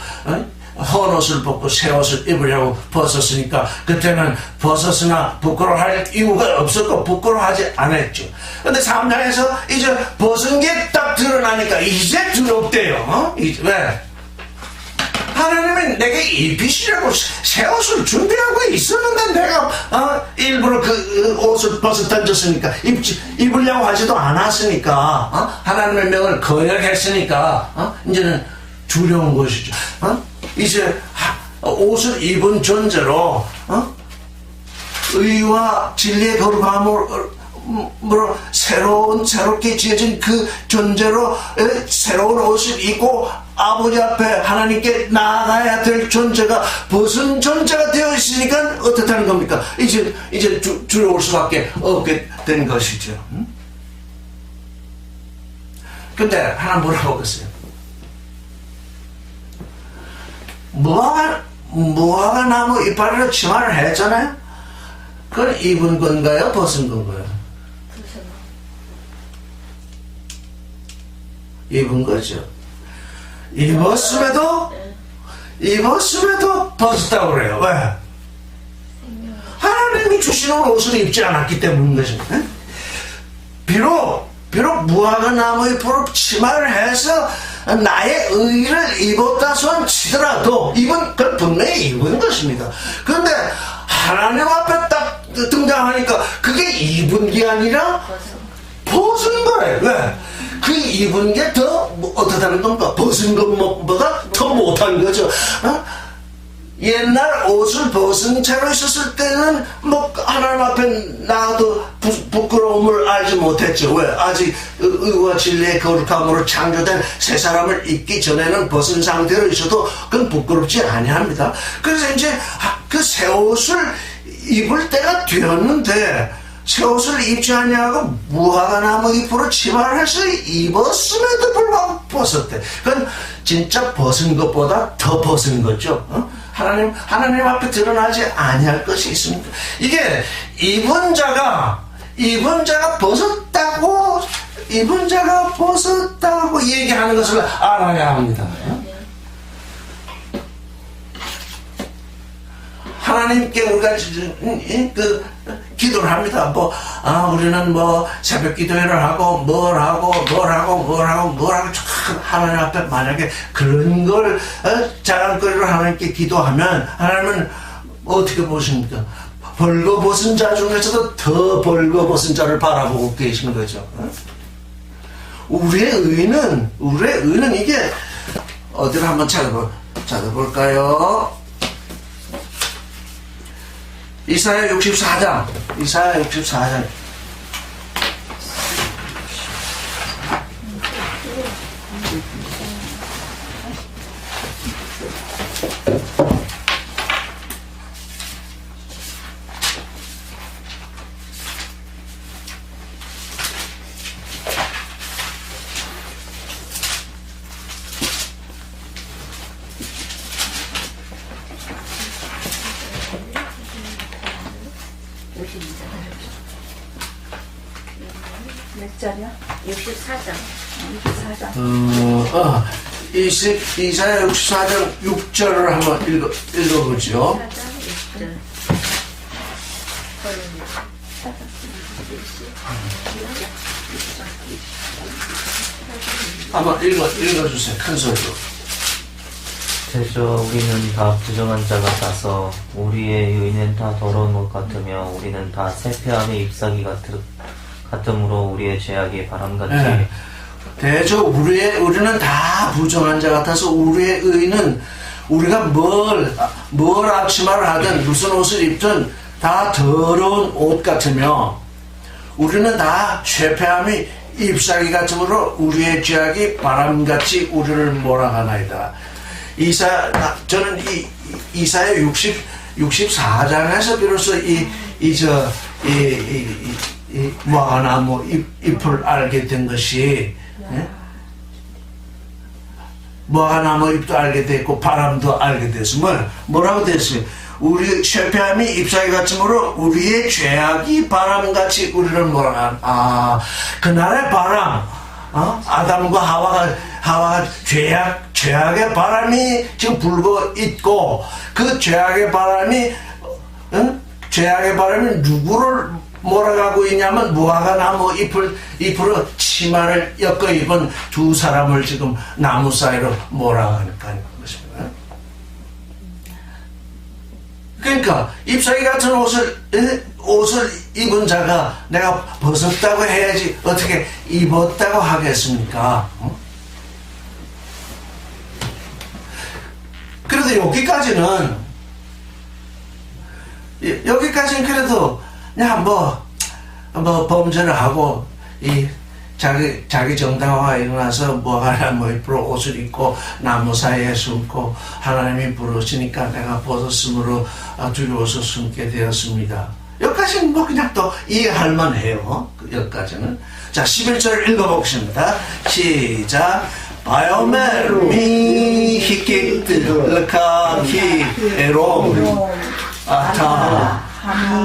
헌 옷을 벗고 새 옷을 입으려고 벗었으니까 그때는 벗었으나 부끄러워할 이유가 없었고 부끄러워하지 않았죠. 근데 3장에서 이제 벗은 게 딱 드러나니까 이제 두렵대요. 왜? 하나님은 내게 입히시려고 새 옷을 준비하고 있었는데 내가 일부러 그 옷을 벗어 던졌으니까 입으려고 하지도 않았으니까 하나님의 명을 거역했으니까 이제는 두려운 것이죠. 이제 옷을 입은 존재로 의와 진리의 거룩함으로 새롭게 지어진 그 존재로 새로운 옷을 입고 아버지 앞에 하나님께 나아가야 될 존재가 벗은 존재가 되어 있으니까 어떻다는 겁니까? 이제 두려울 수밖에 없게 된 것이죠. 근데 하나 물어보겠어요. 무화과 나무 이파리로 치마를 했잖아요. 그건 입은 건가요? 벗은 건가요? 입은 거죠. 입었음에도 벗었다고 그래요. 왜? 하나님이 주시는 옷을 입지 않았기 때문인 것입니다. 비록 무화과 나무 잎으로 치마를 해서 나의 의를 입었다 손 치더라도 그건 분명히 입은 것입니다. 그런데 하나님 앞에 딱 등장하니까 그게 입은 게 아니라 벗은 거래요. 왜? 그 입은 게 더 어떻다는 건가? 벗은 것보다 더 못한 거죠. 옛날 옷을 벗은 채로 있었을 때는 하나님 앞에 나도 부끄러움을 알지 못했죠. 왜? 아직 의와 진리의 거룩함으로 창조된 새 사람을 입기 전에는 벗은 상태로 있어도 그건 부끄럽지 아니합니다. 그래서 이제 그 새 옷을 입을 때가 되었는데 새 옷을 입지 아니하고 무화과 나무 잎으로 치마를 해서 입었음에도 불구하고 벗었대. 그건 진짜 벗은 것보다 더 벗은 거죠. 하나님 앞에 드러나지 아니할 것이 있습니다. 이게 입은 자가 벗었다고 얘기하는 것을 알아야 합니다. 하나님께 우리가 기도를 합니다. 우리는 새벽 기도회를 하고 뭘 하고 하나님 앞에 만약에 그런 걸 자랑거리로 하나님께 기도하면 하나님은 어떻게 보십니까? 벌거벗은 자 중에서도 더 벌거벗은 자를 바라보고 계시는 거죠. 우리의 의는 이게 어디를 한번 찾아볼까요? 이사야 64장. 이사야 64장. 몇 절이야? 64장. 64장. 이사야 64장 6절을 한번 읽어보죠. 4장 6절. 한번 읽어주세요. 큰 소리로. 대저 우리는 다 부정한 자 같아서 우리의 의는 다 더러운 것 같으며 우리는 다 세폐함의 잎사귀 같으므로 우리의 죄악이 바람같이 네. 대저 우리는 다 부정한 자 같아서 우리의 의는 우리가 뭘 앞치마를 하든 무슨 옷을 입든 다 더러운 옷 같으며 우리는 다 쇠폐함이 잎사귀 같으므로 우리의 죄악이 바람같이 우리를 몰아가나이다. 저는 이사야 64장에서 비로소 무화과나무 잎을 알게 된 것이, 예? 무화과나무 잎도 알게 됐고 바람도 알게 됐으면 뭐라고 됐어요? 우리 쇠폐함이 잎사귀 같으므로 우리의 죄악이 바람같이 우리를 몰아간. 그날의 바람, 아담과 하와가 죄악의 바람이 지금 불고 있고, 그 죄악의 바람이 누구를 몰아가고 있냐면 무화과나무 잎으로 치마를 엮어 입은 두 사람을 지금 나무 사이로 몰아가는 것입니다. 그러니까 잎사귀 같은 옷을 입은 자가 내가 벗었다고 해야지 어떻게 입었다고 하겠습니까? 그래도 여기까지는 그래도 그냥 뭐 범죄를 하고 자기 정당화가 일어나서 무화과나무 잎으로 옷을 입고 나무 사이에 숨고 하나님이 부르시니까 내가 벗었으므로 두려워서 숨게 되었습니다. 여기까지는 뭐 그냥 또 이해할 만해요. 여기까지는. 자, 11절 읽어보겠습니다. 시작. 바요메르미 히키트 르카키 에롬 아타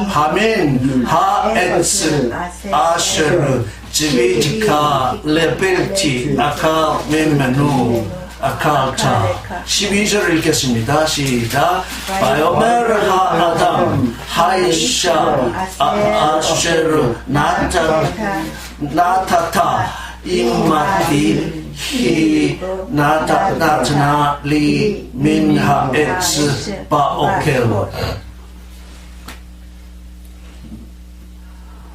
하민 하에츠 아쉐르 지비지카 레벨티 아카 멘메누 아카타. 12절을 읽겠습니다. 시작. 바요메르 하아담 하이샤 아쉐르 나타타 임마티 히 나타나 리 민하에츠 바오켈.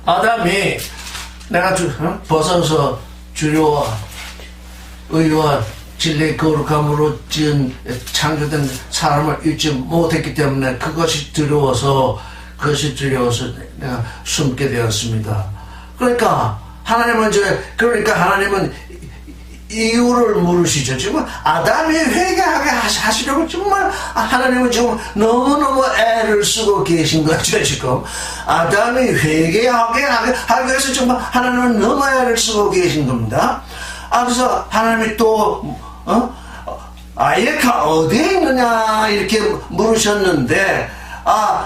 아담이 내가 벗어서 주려와 의와 진리의 거룩함으로 지은 창조된 사람을 잊지 못했기 때문에 그것이 두려워서 내가 숨게 되었습니다. 그러니까 하나님은 이유를 물으시죠. 지금 아담이 회개하게 하시려고 정말 하나님은 지금 너무너무 애를 쓰고 계신 거죠. 지금 아담이 회개하게 하기 위해서 정말 하나님은 너무 애를 쓰고 계신 겁니다. 그래서 하나님이 또 아예가 어디에 있느냐 이렇게 물으셨는데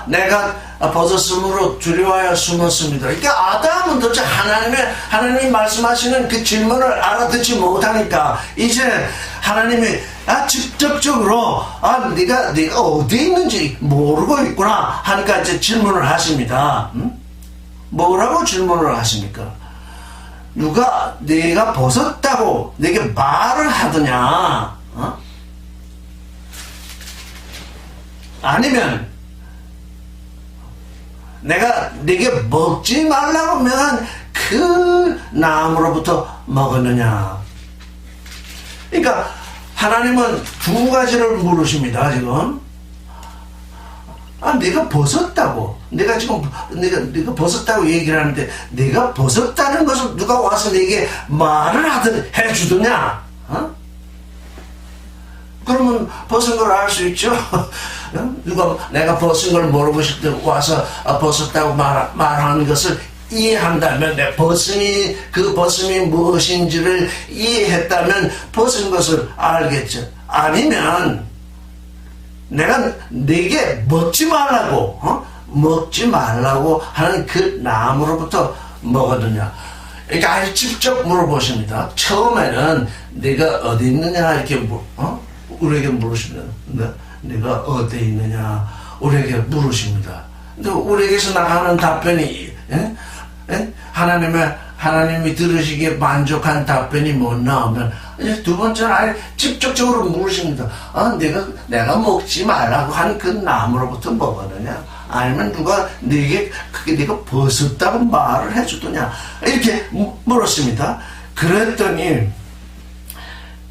내가 벗었으므로 두려워하여 숨었습니다. 그러니까 아담은 도대체 하나님이 말씀하시는 그 질문을 알아듣지 못하니까 이제 하나님이 직접적으로 네가 어디에 있는지 모르고 있구나 하니까 이제 질문을 하십니다. 뭐라고 질문을 하십니까? 누가 네가 벗었다고 내게 말을 하더냐? 아니면 내가 네게 먹지 말라고 명한 그 나무로부터 먹었느냐? 그러니까 하나님은 두 가지를 물으십니다, 지금. 아, 내가 벗었다고. 내가 지금, 내가 벗었다고 얘기를 하는데, 내가 벗었다는 것을 누가 와서 내게 말을 해주더냐? 어? 그러면 벗은 걸 알 수 있죠? 누가 내가 벗은 걸 물어보실 때 와서 벗었다고 말하는 것을 이해한다면, 내 그 벗음이 무엇인지를 이해했다면 벗은 것을 알겠죠. 아니면 내게 먹지 말라고, 먹지 말라고 하는 그 나무로부터 먹었느냐. 이렇게 아주 직접 물어보십니다. 처음에는 내가 어디 있느냐 이렇게 우리에게 물으십니다. 내가 어디 있느냐 우리에게 물으십니다. 근데 우리에게서 나가는 답변이 하나님이 들으시기에 만족한 답변이 못 나오면 이제 두 번째는 아예 직접적으로 물으십니다. 내가 먹지 말라고 한 그 나무로부터 먹었느냐? 아니면 누가 내가 벗었다고 말을 해주더냐? 이렇게 물었습니다.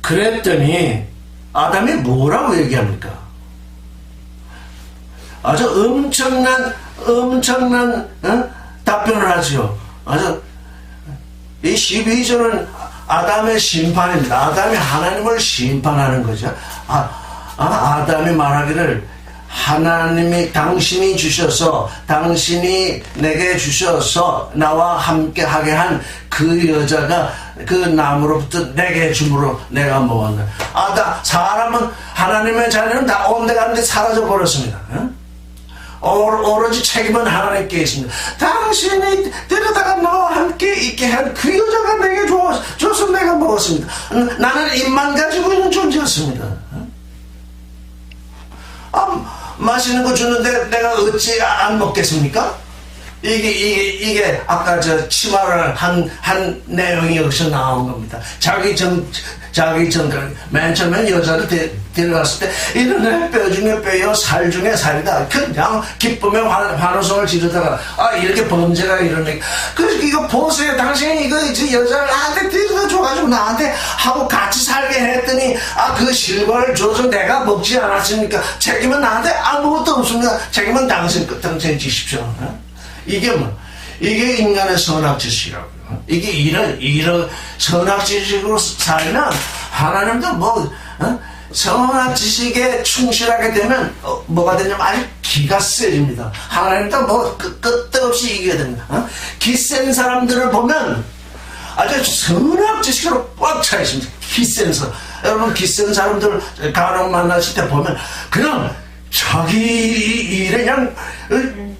그랬더니 아담이 뭐라고 얘기합니까? 아주 엄청난 답변을 하죠. 이 12절은 아담의 심판입니다. 아담이 하나님을 심판하는 거죠. 아담이 말하기를 하나님이 당신이 내게 주셔서 나와 함께 하게 한 그 여자가 그 나무로부터 내게 줌으로 내가 먹었네. 사람은 하나님의 자녀는 다 온데간데 사라져 버렸습니다. 오로지 책임은 하나님께 있습니다. 당신이 데려다가 나와 함께 있게 한 그 여자가 내게 줘서 내가 먹었습니다. 나는 입만 가지고 있는 존재였습니다. 맛있는 거 주는데 내가 어찌 안 먹겠습니까? 이게 아까 저 치마를 한 내용이 여기서 나온 겁니다. 자기 맨 처음에 여자를 데려갔을 때 이런 뼈 중에 뼈요 살 중에 살이다. 그냥 기쁨에 환호성을 지르다가 이렇게 범죄가 일어나니까 이거 보세요. 당신이 이거 여자를 나한테 데려다 줘가지고 나한테 하고 같이 살게 했더니 그 실과를 줘서 내가 먹지 않았습니까? 책임은 나한테 아무것도 없습니다. 책임은 당신 지십시오. 이게 인간의 선악지식이라고요. 이게 이런 선악지식으로 살면 하나님도 선악지식에 충실하게 되면 뭐가 되냐면 아주 기가 세집니다. 하나님도 끝도 없이 이기게 됩니다. 기센 사람들을 보면 아주 선악지식으로 꽉 차 있습니다. 기센 사람. 여러분 기센 사람들 간혹 만나실 때 보면 그냥 자기 일에 그냥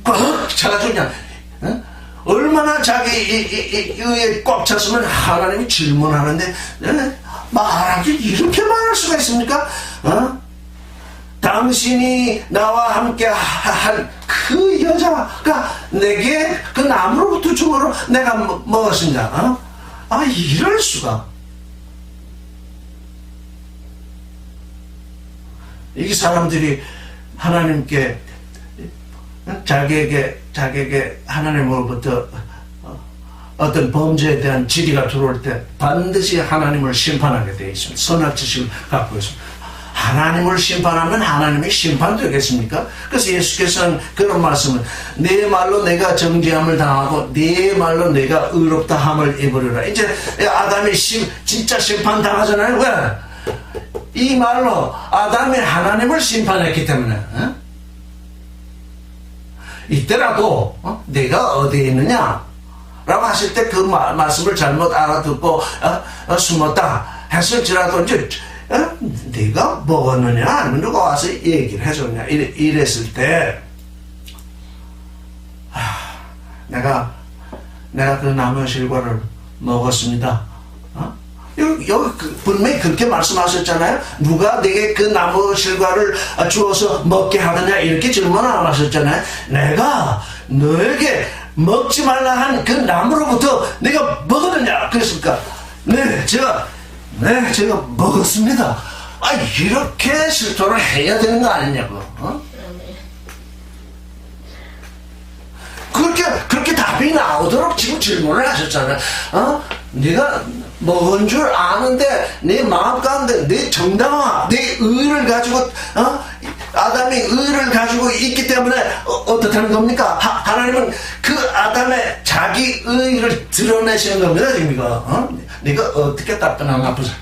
꽉 차가지고 그냥 얼마나 자기 이에 꽉 찼으면 하나님이 질문하는데 말하기 이렇게 말할 수가 있습니까? 당신이 나와 함께 한 그 여자가 내게 그 나무로부터 줌으로 내가 먹었습니다. 이럴 수가. 이 사람들이 하나님께 자기에게 하나님으로부터 어떤 범죄에 대한 질의가 들어올 때 반드시 하나님을 심판하게 되어 있습니다. 선악지식을 갖고 있습니다. 하나님을 심판하면 하나님이 심판되겠습니까? 그래서 예수께서는 그런 말씀을 내 말로 내가 정죄함을 당하고 내 말로 내가 의롭다함을 입으리라. 이제 아담이 진짜 심판당하잖아요. 왜? 이 말로 아담이 하나님을 심판했기 때문에 이때라도 내가 어디에 있느냐 라고 하실 때 그 말씀을 잘못 알아듣고 숨었다 했을지라도 이제 네가 먹었느냐 아니면 누가 와서 얘기를 해줬냐 이랬을 때 내가 그 나무 실과를 먹었습니다. 여기 분명히 그렇게 말씀하셨잖아요. 누가 내게 그 나무 실과를 주어서 먹게 하느냐 이렇게 질문 안 하셨잖아요. 내가 너에게 먹지 말라 한 그 나무로부터 내가 먹었느냐 그랬습니까? 네 제가 먹었습니다. 이렇게 실토를 해야 되는 거 아니냐고. 그렇게 답이 나오도록 지금 질문을 하셨잖아요. 네가 먹은 줄 아는데 내 마음 가운데 내 정당화, 내 의를 가지고 아담이 의를 가지고 있기 때문에 어떻다는 겁니까? 하나님은 그 아담의 자기 의를 드러내시는 겁니다. 지금 이거 네가 어떻게 답변하나 보자.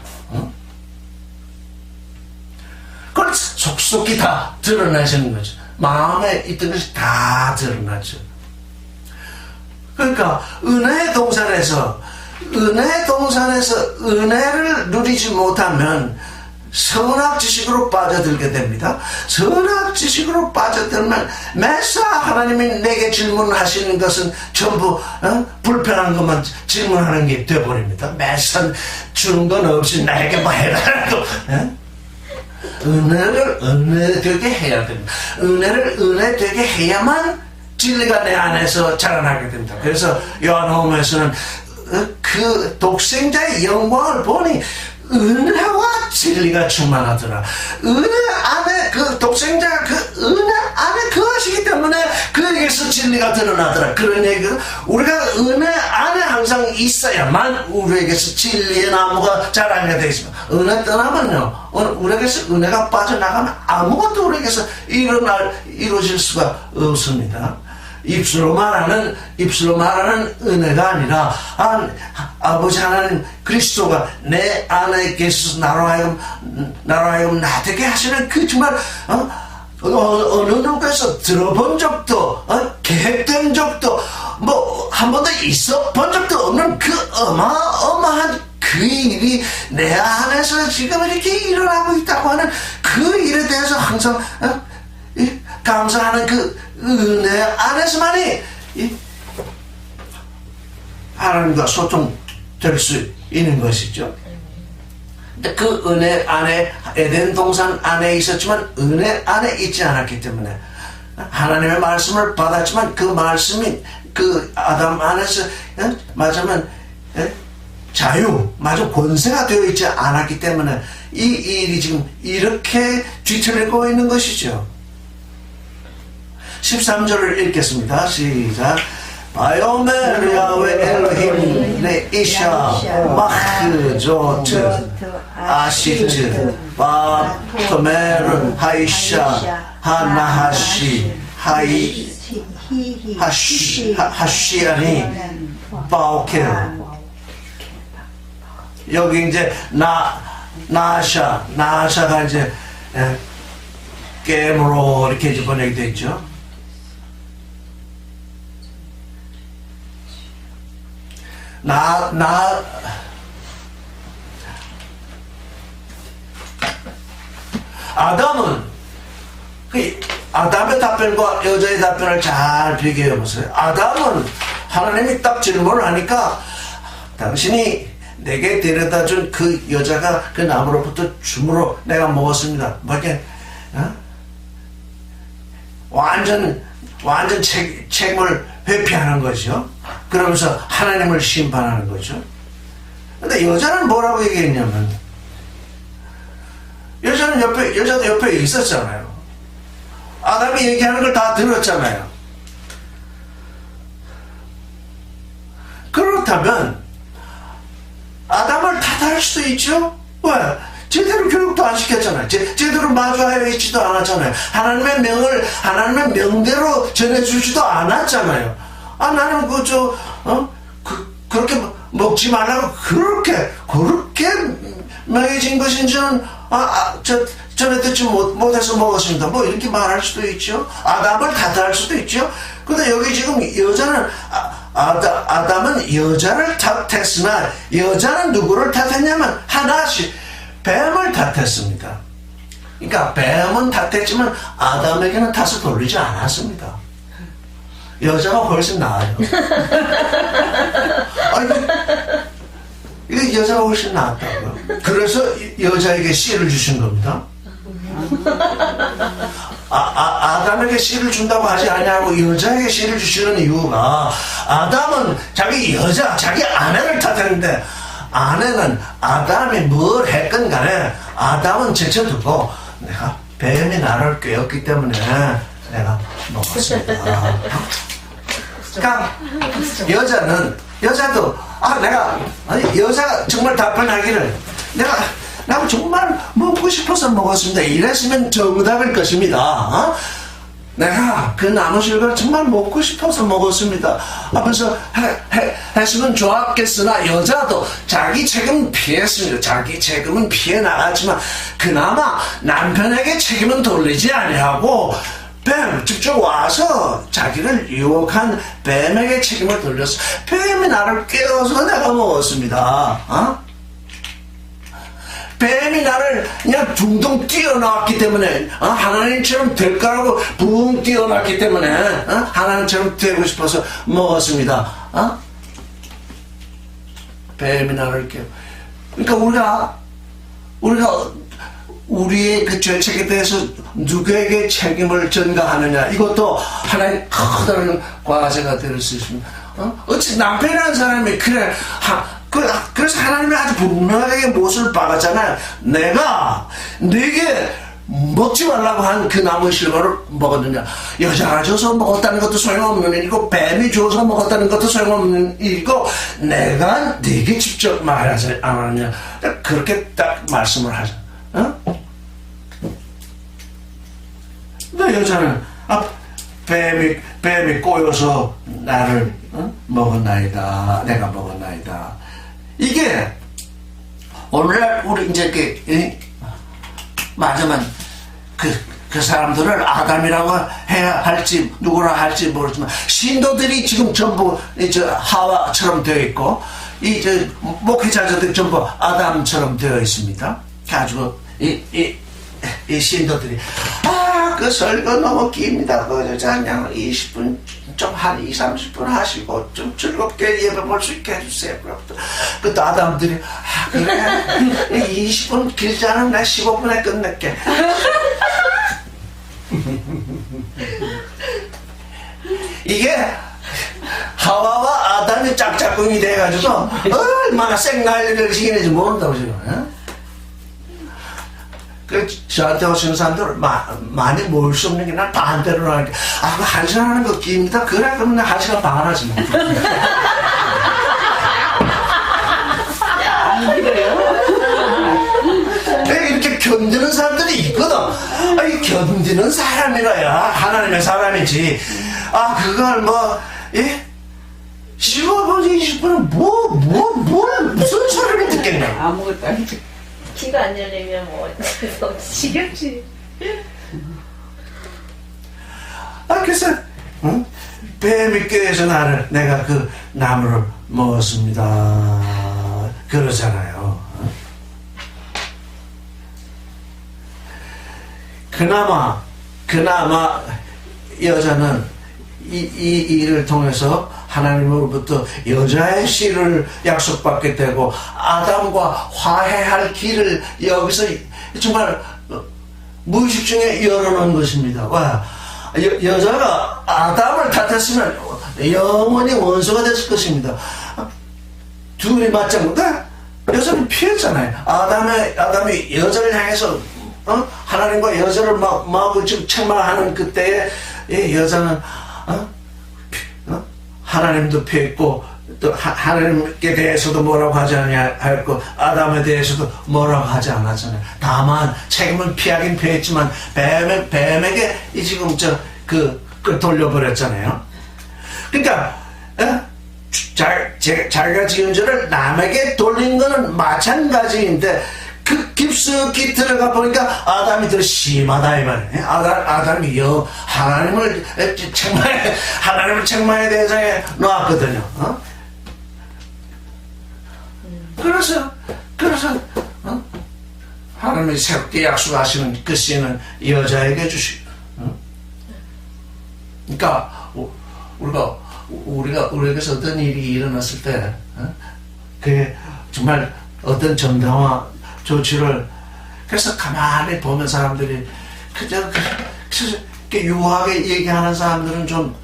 그걸 속속히 다 드러내시는 거죠. 마음에 있던 것이 다 드러나죠. 그러니까 은혜의 동산에서 은혜를 누리지 못하면 선악 지식으로 빠져들게 됩니다. 선악 지식으로 빠져들면 매사 하나님이 내게 질문하시는 것은 전부 불편한 것만 질문하는 게 돼버립니다. 매사 주는 건 없이 나에게 뭐 해달라고. 은혜를 은혜되게 해야 됩니다. 은혜를 은혜되게 해야만 진리가 내 안에서 자라나게 됩니다. 그래서 요한복음에서는 그 독생자의 영광을 보니 은혜와 진리가 충만하더라. 은혜 안에 그 독생자가 그 은혜 안에 거하시기 때문에 그에게서 진리가 드러나더라. 그런 얘기는 우리가 은혜 안에 항상 있어야만 우리에게서 진리의 나무가 자라게 되어 있습니다. 은혜 떠나면요, 우리에게서 은혜가 빠져나가면 아무것도 우리에게서 이루어질 수가 없습니다. 입술로 말하는 은혜가 아니라 아버지 하나님 그리스도가 내 안에 계셔서 나로 하여금 나되게 하시는 그 정말 어느 누구에서 들어본 적도 계획된 적도 뭐 한 번도 있어 본 적도 없는 그 어마어마한 그 일이 내 안에서 지금 이렇게 일어나고 있다고 하는 그 일에 대해서 항상 감사하는 그 은혜 안에서만이 하나님과 소통될 수 있는 것이죠. 근데 그 은혜 안에 에덴 동산 안에 있었지만 은혜 안에 있지 않았기 때문에 하나님의 말씀을 받았지만 그 말씀이 그 아담 안에서 맞으면 마저 권세가 되어 있지 않았기 때문에 이 일이 지금 이렇게 뒤틀리고 있는 것이죠. 13절을 읽겠습니다. 시작. 바요멜 야훼 엘로힘 레이샤 마흐 조트 아시트 바토멜은 하이샤 하나하시 하시아니 바오켈. 여기 이제 나샤가 이제 깨물어 이렇게 이제 번역이 되어 있죠. 아담의 답변과 여자의 답변을 잘 비교해 보세요. 아담은 하나님이 딱 질문을 하니까 당신이 내게 데려다 준 그 여자가 그 나무로부터 줌으로 내가 먹었습니다. 뭐 이렇게 완전 책임을 회피하는 거죠. 그러면서 하나님을 심판하는 거죠. 근데 여자는 뭐라고 얘기했냐면, 여자도 옆에 있었잖아요. 아담이 얘기하는 걸 다 들었잖아요. 그렇다면 아담을 탓할 수도 있죠. 왜? 제대로 교육도 안 시켰잖아요. 제대로 마주하여 있지도 않았잖아요. 하나님의 명대로 전해주지도 않았잖아요. 나는 그렇게 먹지 말라고 그렇게 명해진 것인지는 전에 듣지 못해서 먹었습니다. 뭐 이렇게 말할 수도 있죠. 아담을 탓할 수도 있죠. 근데 여기 지금 여자는 아담은 여자를 탓했으나 여자는 누구를 탓했냐면 하나씩 뱀을 탓했습니다. 그러니까 뱀은 탓했지만 아담에게는 탓을 돌리지 않았습니다. 여자가 훨씬 나아요. 이게 여자가 훨씬 낫다고요. 그래서 여자에게 씨를 주신 겁니다. 아담에게 씨를 준다고 하지 않냐고 여자에게 씨를 주시는 이유가, 아담은 자기 아내를 탓했는데, 아내는 아담이 뭘 했건 간에 아담은 제쳐두고 내가 뱀이 나를 꿰었기 때문에 내가 먹었습니다. 그러니까 여자도 여자가 정말 답변하기를 내가 정말 먹고 싶어서 먹었습니다. 이랬으면 정답일 것입니다. 내가 그 나무실과를 정말 먹고 싶어서 먹었습니다. 하면서 했으면 좋았겠으나 여자도 자기 책임은 피했습니다. 자기 책임은 피해 나갔지만 그나마 남편에게 책임은 돌리지 아니하고 뱀 직접 와서 자기를 유혹한 뱀에게 책임을 돌렸어. 뱀이 나를 깨워서 내가 먹었습니다. 뱀이 나를 그냥 둥둥 뛰어나왔기 때문에 하나님처럼 될 거라고 붕 뛰어났기 때문에 하나님처럼 되고 싶어서 먹었습니다. 뱀이 나를 깨워. 그러니까 우리가 우리의 그 죄책에 대해서 누구에게 책임을 전가하느냐, 이것도 하나의 커다란 과제가 될 수 있습니다. 어찌 남편이라는 사람이 그래서 하나님이 아주 분명하게 못을 박았잖아요. 내가 네게 먹지 말라고 한 그 나무 실과를 먹었느냐. 여자가 줘서 먹었다는 것도 소용없는 일이고 뱀이 줘서 먹었다는 것도 소용없는 일이고 내가 네게 직접 말하지 않았느냐. 그렇게 딱 말씀을 하죠. 너 여자는 뱀이 꼬여서 나를 먹었나이다. 내가 먹었나이다. 이게 오늘날 우리 이제 맞으면 그 사람들을 아담이라고 해야 할지 누구라 할지 모르지만 신도들이 지금 전부 하와처럼 되어 있고 목회자들이 전부 아담처럼 되어 있습니다. 가지고 이 신도들이 그 설교 너무 깁니다. 그냥 20분 좀 한 20-30분 하시고 좀 즐겁게 예배 볼 수 있게 해주세요. 그 아담들이 그래 20분 길지 않으면 나 15분에 끝낼게. 이게 하와와 아담이 짝짝꿍이 돼가지고 얼마나 생난리를 지기는지 모른다고 지금. 저한테 오시는 사람들 많이 모일 수 없는 게 난 반대로 하는 게 그거 1시간 하는 거 깁니다. 그래 그러면 나 1시간 반 하지 뭐. 이렇게 견디는 사람들이 있거든. 이 견디는 사람이라야 하나님의 사람이지. 그걸 15분 20분은 무슨 소리를 듣겠냐. 아무것도 아니죠. 귀가 안 열리면 뭐 지겹지. 그래서 뱀이 꾀해서 내가 그 나무를 먹었습니다. 그러잖아요. 그나마 여자는 이 일을 통해서 하나님으로부터 여자의 씨를 약속받게 되고 아담과 화해할 길을 여기서 정말 무의식 중에 열어놓은 것입니다. 여자가 아담을 탓했으면 영원히 원수가 됐을 것입니다. 둘이 맞짱 여자는 피했잖아요. 아담이 여자를 향해서 하나님과 여자를 막 지금 책망하는 그때에 여자는 하나님도 피했고 또 하나님께 대해서도 뭐라고 하지 않았고 아담에 대해서도 뭐라고 하지 않았잖아요. 다만 책임을 피하긴 피했지만 뱀에게 지금 그걸 돌려버렸잖아요. 그러니까 자기가 지은 죄를 남에게 돌린 거는 마찬가지인데 그 깊숙이 들어가 보니까 아담이 더 심하다 이 말이에요. 아담이 하나님을 책망에 대해서 놓았거든요. 그래서 하나님이 새롭게 약속하시는 그 씨는 여자에게 주시고, 그러니까 우리에게서 어떤 일이 일어났을 때, 그게 정말 어떤 정당화 조치를 그래서 가만히 보면 사람들이 그저 이렇게 유하게 얘기하는 사람들은 좀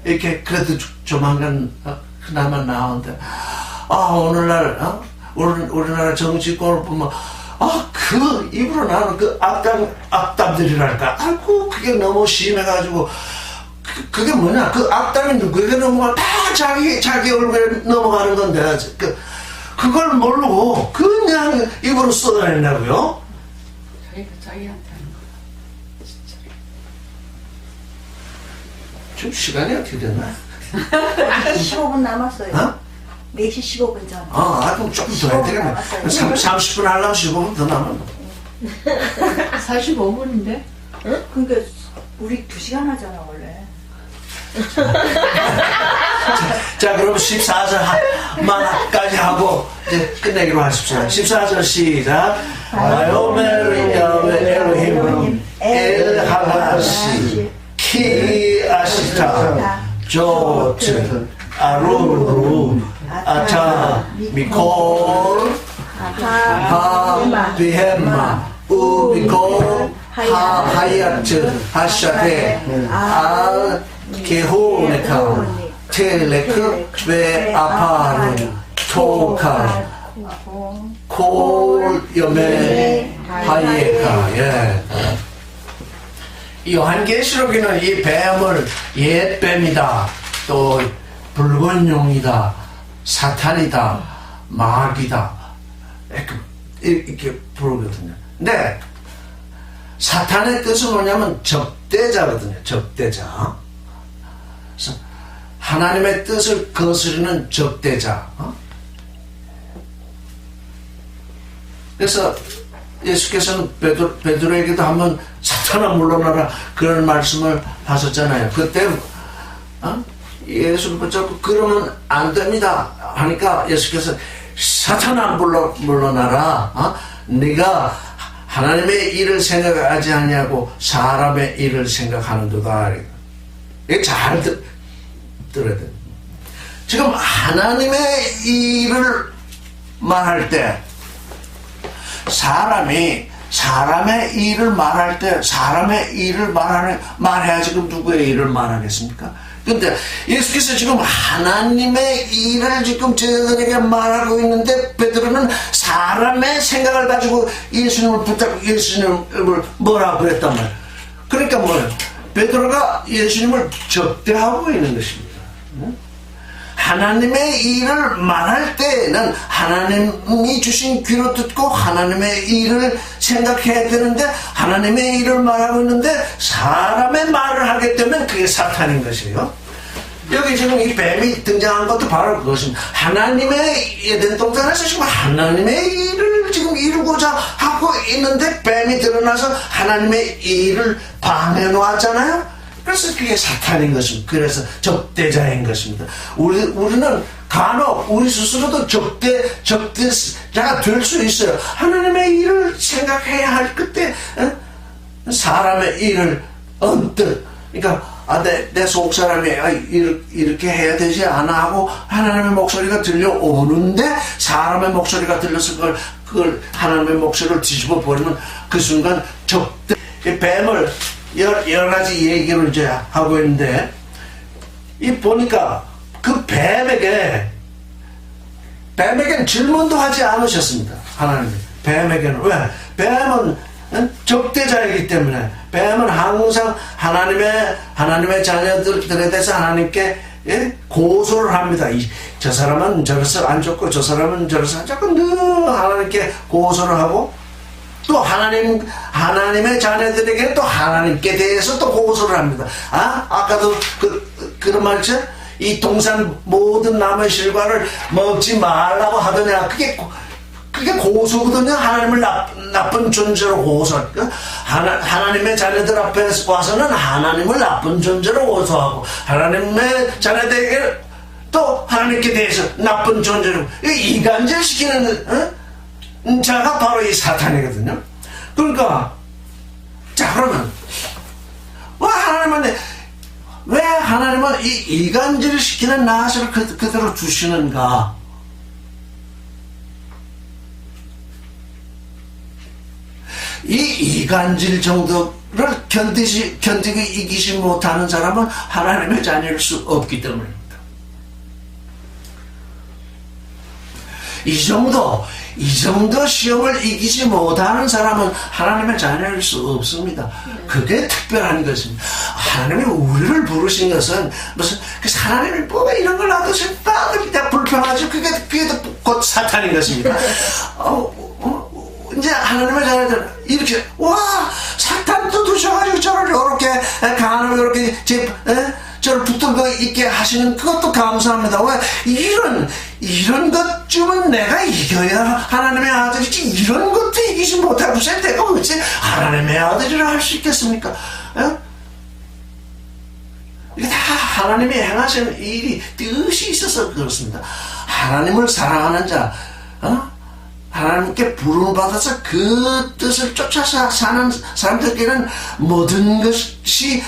이렇게 그래도 조만간 그나마 나오는데 오늘날 우리나라 정치권을 보면 그 입으로 나는 그 악담들이랄까 그게 너무 심해가지고 그게 뭐냐? 그 악담이 누구에게 넘어가? 다 자기 얼굴에 넘어가는 건데, 그걸 모르고 그냥 입으로 쏟아낸다고요? 자기가 자기한테 하는 거. 지금 시간이 어떻게 됐나? 15분 남았어요. 어? 4시 15분 전. 그럼 조금 더 해야 되겠네. 남았어요. 30분 하려면 15분 더 남았네. 45분인데? 그러니까 우리 2시간 하잖아 원래. 자, 그럼 14절만까지 하고 이제 끝내기로 하십시오. 14절 시작. 바요멜 야외 엘로힘 엘 하가시 키 아시타 조트 아루루 아타 미콜 하 비헤마 우비콜 하야트 하샤테 알 게호네카 텔레크 베 아파르 토카 콜 여메 하예카. 예. 이 요한계시록에는 이 뱀을 옛뱀이다, 또 붉은 용이다, 사탄이다, 마귀다 이렇게 부르거든요. 근데 사탄의 뜻은 뭐냐면 적대자거든요. 적대자. 그래서 하나님의 뜻을 거스르는 적대자. 그래서 예수께서는 베드로에게도 한번 사탄아 물러나라 그런 말씀을 하셨잖아요. 그때 예수를 붙잡고 그러면 안 됩니다 하니까 예수께서 사탄아 물러나라. 네가 하나님의 일을 생각하지 아니하고 사람의 일을 생각하는도다. 이게 잘 들어야 돼요. 지금 하나님의 일을 말할 때 사람의 일을 말할 때 사람의 일을 말해야지 그럼 누구의 일을 말하겠습니까? 근데 예수께서 지금 하나님의 일을 지금 저들에게 말하고 있는데 베드로는 사람의 생각을 가지고 예수님을 붙잡고 예수님을 뭐라고 그랬단 말이에요. 그러니까 뭐예요? 베드로가 예수님을 적대하고 있는 것입니다. 하나님의 일을 말할 때는 하나님이 주신 귀로 듣고 하나님의 일을 생각해야 되는데 하나님의 일을 말하고 있는데 사람의 말을 하게 되면 그게 사탄인 것이에요. 여기 지금 이 뱀이 등장한 것도 바로 그것입니다. 하나님의 에덴 동산에서 지금 하나님의 일을 지금 이루고자 하고 있는데 뱀이 드러나서 하나님의 일을 방해 놓았잖아요. 그래서 그게 사탄인 것입니다. 그래서 적대자인 것입니다. 우리는 간혹 우리 스스로도 적대자가 될 수 있어요. 하나님의 일을 생각해야 할 그때 사람의 일을 언뜻 그러니까 내 속사람이 이렇게 해야 되지 않아 하고 하나님의 목소리가 들려오는데 사람의 목소리가 들려서 그걸 하나님의 목소리를 뒤집어 버리면 그 순간 적대 뱀을 여러 가지 얘기를 이제 하고 있는데, 이 보니까 그 뱀에게는 질문도 하지 않으셨습니다. 하나님이. 뱀에게는. 왜? 뱀은 적대자이기 때문에, 뱀은 항상 하나님의 자녀들에 대해서 하나님께 고소를 합니다. 저 사람은 저래서 안 좋고, 저 사람은 저래서 안 좋고, 늘 하나님께 고소를 하고, 또 하나님의 자녀들에게 또 하나님께 대해서 또 고소를 합니다. 아까도 그런 말이죠? 이 동산 모든 나무의 실과를 먹지 말라고 하더냐. 그게 고소거든요. 하나님을 나쁜 존재로 고소할 거. 하나님의 자녀들 앞에 와서는 하나님을 나쁜 존재로 고소하고, 하나님의 자녀들에게 또 하나님께 대해서 나쁜 존재로 이간질시키는, 자가 바로 이 사탄이거든요. 그러니까, 자, 그러면, 왜 하나님은 이 이간질을 시키는 나사를 그대로 두시는가? 이 이간질 정도를 견디고 이기지 못하는 사람은 하나님의 자녀일 수 없기 때문입니다. 이 정도 시험을 이기지 못하는 사람은 하나님의 자녀일 수 없습니다. 그게 특별한 것입니다. 하나님이 우리를 부르신 것은 무슨 하나님이 뭐 이런 걸 놔두셨다 그러니까 불평하지 그게 곧 사탄인 것입니다. 이제 하나님의 자녀들은 이렇게 와 사탄도 두셔가지고 저를 이렇게 가는 이렇게 저를 붙들고 있게 하시는 그것도 감사합니다. 왜 이런 것쯤은 내가 이겨야 하나님의 아들이지 이런 것도 이기지 못하고 내가 어찌 하나님의 아들이라 할 수 있겠습니까? 이게 다 하나님이 행하시는 일이 뜻이 있어서 그렇습니다. 하나님을 사랑하는 자, 하나님께 부름받아서 그 뜻을 쫓아서 사는 사람들에게는 모든 것이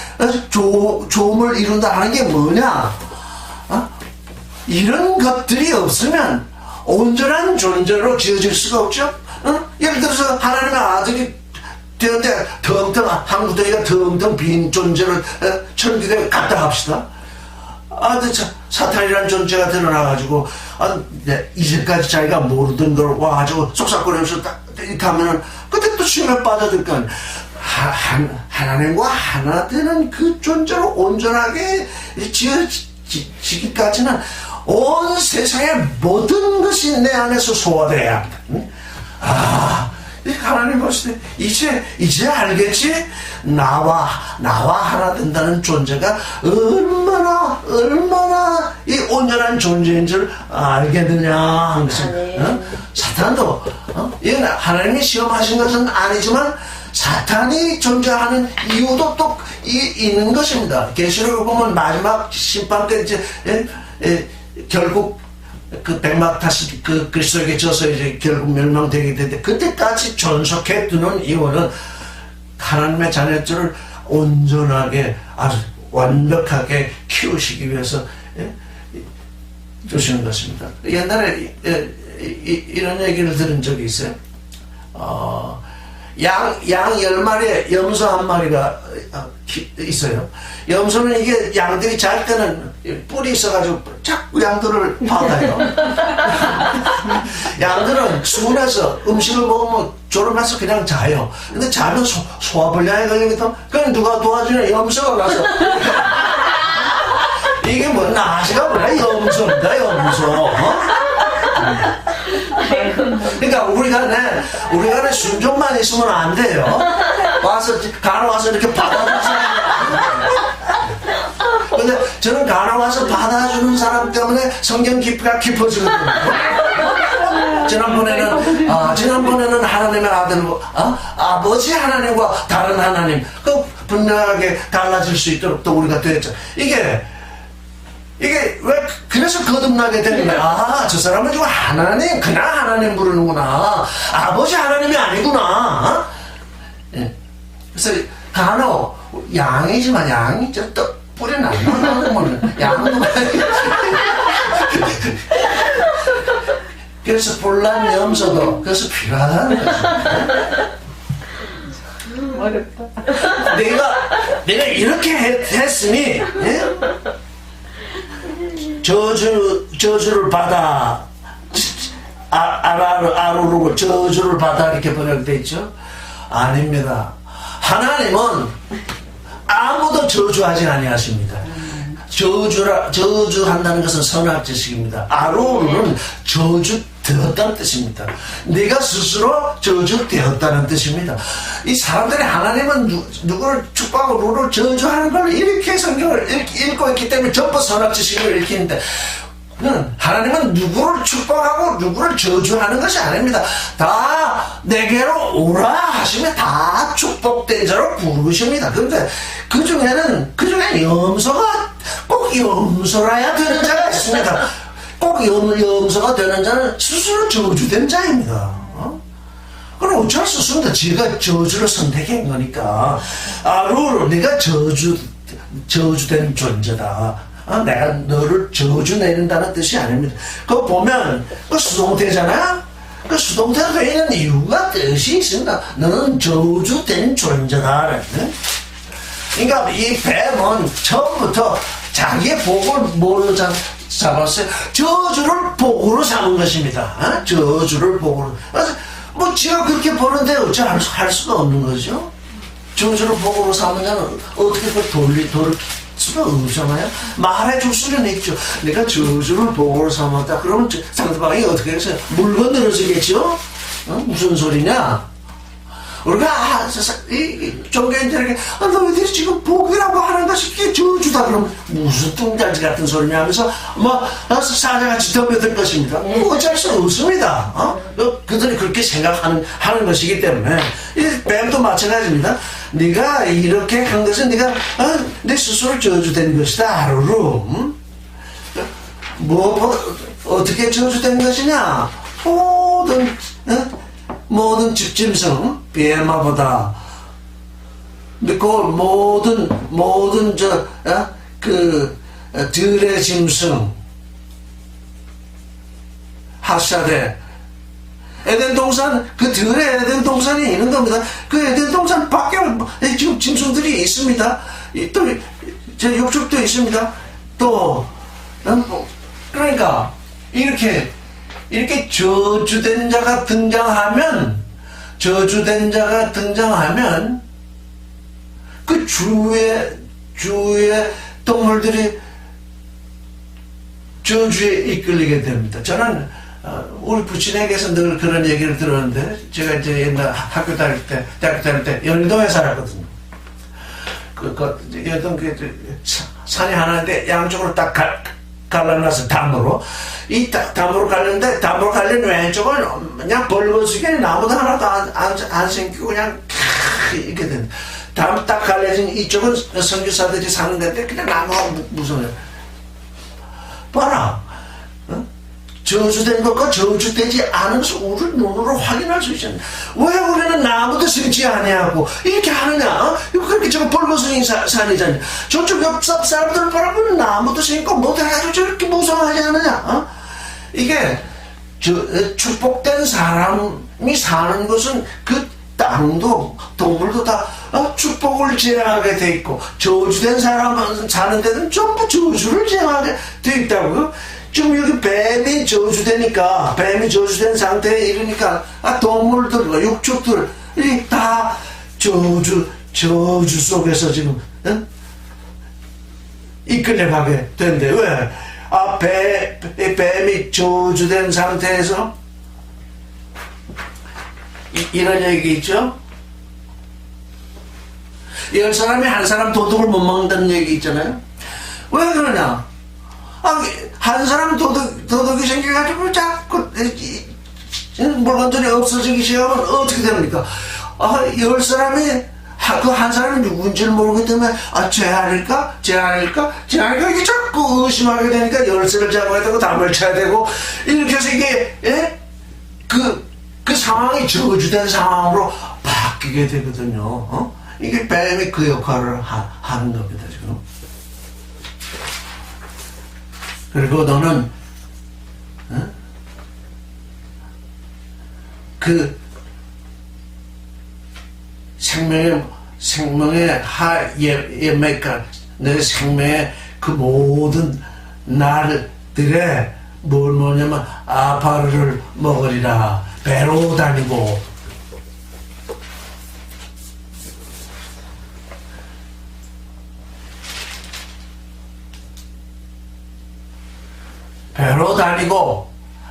좋음을 이룬다 하는 게 뭐냐? 이런 것들이 없으면 온전한 존재로 지어질 수가 없죠. 예를 들어서 하나님의 아들이 되는데 텅텅 한구덩이가 텅텅 빈 존재로 천국에 갔다 합시다. 사탄이라는 존재가 드러나가지고 이제까지 자기가 모르던 걸 와가지고 쏙싹거리면서 이렇게 하면은 그때 또 시험에 빠져들 거 아니에요. 하나님과 하나 되는 그 존재로 온전하게 지어지기까지는 온 세상의 모든 것이 내 안에서 소화돼야 합니다. 하나님 보실 때 이제 알겠지? 나와 하나 된다는 존재가 얼마나 이 온전한 존재인 줄 알게 되냐 하는 것입니다. 사탄도 이건 하나님이 시험하신 것은 아니지만 사탄이 존재하는 이유도 또 있는 것입니다. 계시록을 보면 마지막 심판 때 이제 결국 그 백막 다시 그 그리스도에게 져서 이제 결국 멸망되게 되는데 그때까지 존속해 두는 이유는 하나님의 자녀들을 온전하게 아주 완벽하게 키우시기 위해서 주시는 것입니다. 옛날에 이런 얘기를 들은 적이 있어요. 양 10마리에 염소 1마리가 있어요. 염소는 이게 양들이 잘 때는 뿔이 있어가지고 자꾸 양들을 받아요. 양들은 수군에서 음식을 먹으면 졸음해서 그냥 자요. 근데 자면 소화불량에 걸리거든. 그럼 누가 도와주냐? 염소가 가서. 이게 뭐 나시가 뭐야? 염소입니다, 염소. 그러니까 우리가 순종만 있으면 안 돼요. 간호 와서 이렇게 받아주세요. 근데 저는 간호 와서 받아주는 사람 때문에 성경 깊이가 깊어지거든요. 지난번에는 하나님의 아들, 아버지 하나님과 다른 하나님, 그 분명하게 달라질 수 있도록 또 우리가 되었죠. 이게 왜 그래서 거듭나게 되는 거야. 저 사람은 지금 하나님 그냥 하나님 부르는구나. 아버지 하나님이 아니구나. 그래서 간혹 양이지만 양이 또 뿌리는 안 나오면 양도 그래서 불난 염소도 그래서 필요하다는 거죠. 어렵다. 내가 이렇게 했으니 저주를 받아 아루르고 저주를 받아 이렇게 번역되어 있죠. 아닙니다. 하나님은 아무도 저주하지 아니하십니다. 저주한다는 것은 선악 지식입니다. 아루르는 저주되었다는 뜻입니다. 네가 스스로 저주되었다는 뜻입니다. 이 사람들이 하나님은 누구를 축복하고 누구를 저주하는 걸 이렇게 성경을 읽고 있기 때문에 전부 선악 지식을 읽히는데 하나님은 누구를 축복하고 누구를 저주하는 것이 아닙니다. 다 내게로 오라 하시면 다 축복된 자로 부르십니다. 그런데 그 중에 염소가 꼭 염소라야 되는 자가 있습니다. 꼭 염소가 되는 자는 스스로 저주된 자입니다. 그럼 어쩔 수 없습니다. 지가 저주를 선택한 거니까. 네가 저주된 존재다. 내가 너를 저주 내린다는 뜻이 아닙니다. 그거 보면 그 수동태잖아요. 그 수동태가 되어 있는 이유가 뜻이 있습니다. 너는 저주된 존재다. 그러니까 이 뱀은 처음부터 자기의 복을 뭘로 잡았어요? 저주를 복으로 삼은 것입니다. 어? 저주를 복으로. 뭐 지가 그렇게 보는데 어찌 할 수가 없는 거죠? 저주를 복으로 삼으면 어떻게 그걸 돌릴 수가 없잖아요. 말해줄 수는 있죠. 내가 저주를 복으로 삼았다. 그러면 상대방이 어떻게 해서 물건 늘어지겠죠? 어? 무슨 소리냐? 우리가 종교인들에게 너희들이 지금 복이라고 하는 것이 이게 저주다 그러면 무슨 뚱딴지 같은 소리냐 하면서 뭐 사자같이 덤벼들 것입니다. 어쩔 수 없습니다. 그들이 그렇게 생각하는 것이기 때문에 이 뱀도 마찬가지입니다. 네가 이렇게 한 것은 네가 내 스스로 저주된 것이다. 하루로 어떻게 저주된 것이냐? 모든 집짐승 비에마보다 모든 들의 짐승 하샤데 에덴 동산 그 들의 에덴 동산이 있는 겁니다. 그 에덴 동산 밖에 지금 짐승들이 있습니다. 또 제 육축도 있습니다. 또 그러니까 이렇게 저주된 자가 등장하면 그 주위의 동물들이 저주에 이끌리게 됩니다. 저는 우리 부친에게서 늘 그런 얘기를 들었는데 제가 이제 옛날 학교 다닐 때 대학교 다닐 때 연도에 살았거든요. 연도 산이 하나인데 양쪽으로 딱 갈라놔서 담으로 담으로 갈렸는데 담으로 갈린 왼쪽은 그냥 벌거지게 나무도 하나도 안 생기고 그냥 이렇게 된 담 딱 갈려진 이쪽은 선교사들이 사는 데인데 그냥 나무가 무서워요. 봐라, 저주된 것과 저주되지 않은 것을 우리 눈으로 확인할 수 있잖아요. 왜 우리는 나무도 심지 아니하고 이렇게 하느냐? 그렇게 저거 벌거숭이 산이잖아요. 저쪽 옆 사람들을 바라보면 나무도 심고 뭐도 해가지고 저렇게 무서워하지 않느냐? 이게 축복된 사람이 사는 것은 그 땅도 동물도 다 축복을 지향하게 돼 있고 저주된 사람 사는 데는 전부 저주를 지향하게 돼 있다고요. 지금 여기 뱀이 저주된 상태에 이르니까 동물들과 육축들이 다 저주 속에서 지금 이끌려가게 된대. 왜? 뱀이 저주된 상태에서 이런 얘기 있죠? 10사람이 한 사람 도둑을 못 먹는다는 얘기 있잖아요. 왜 그러냐? 한 사람 도둑이 생겨가지고 자꾸 물건들이 없어지기 시작하면 어떻게 됩니까? 10사람이 그 한 사람이 누군지를 모르기 때문에 쟤 아닐까 이게 자꾸 의심하게 되니까 열쇠를 잡아야 되고 담을 쳐야 되고 이렇게 해서 이게 그 상황이 저주된 상황으로 바뀌게 되거든요. 이게 뱀이 그 역할을 하는 겁니다 지금. 그리고 너는 그 생명의 예매가 내 생명의 그 모든 날들에 뭘 먹냐면 아파르를 먹으리라. 배로 다니고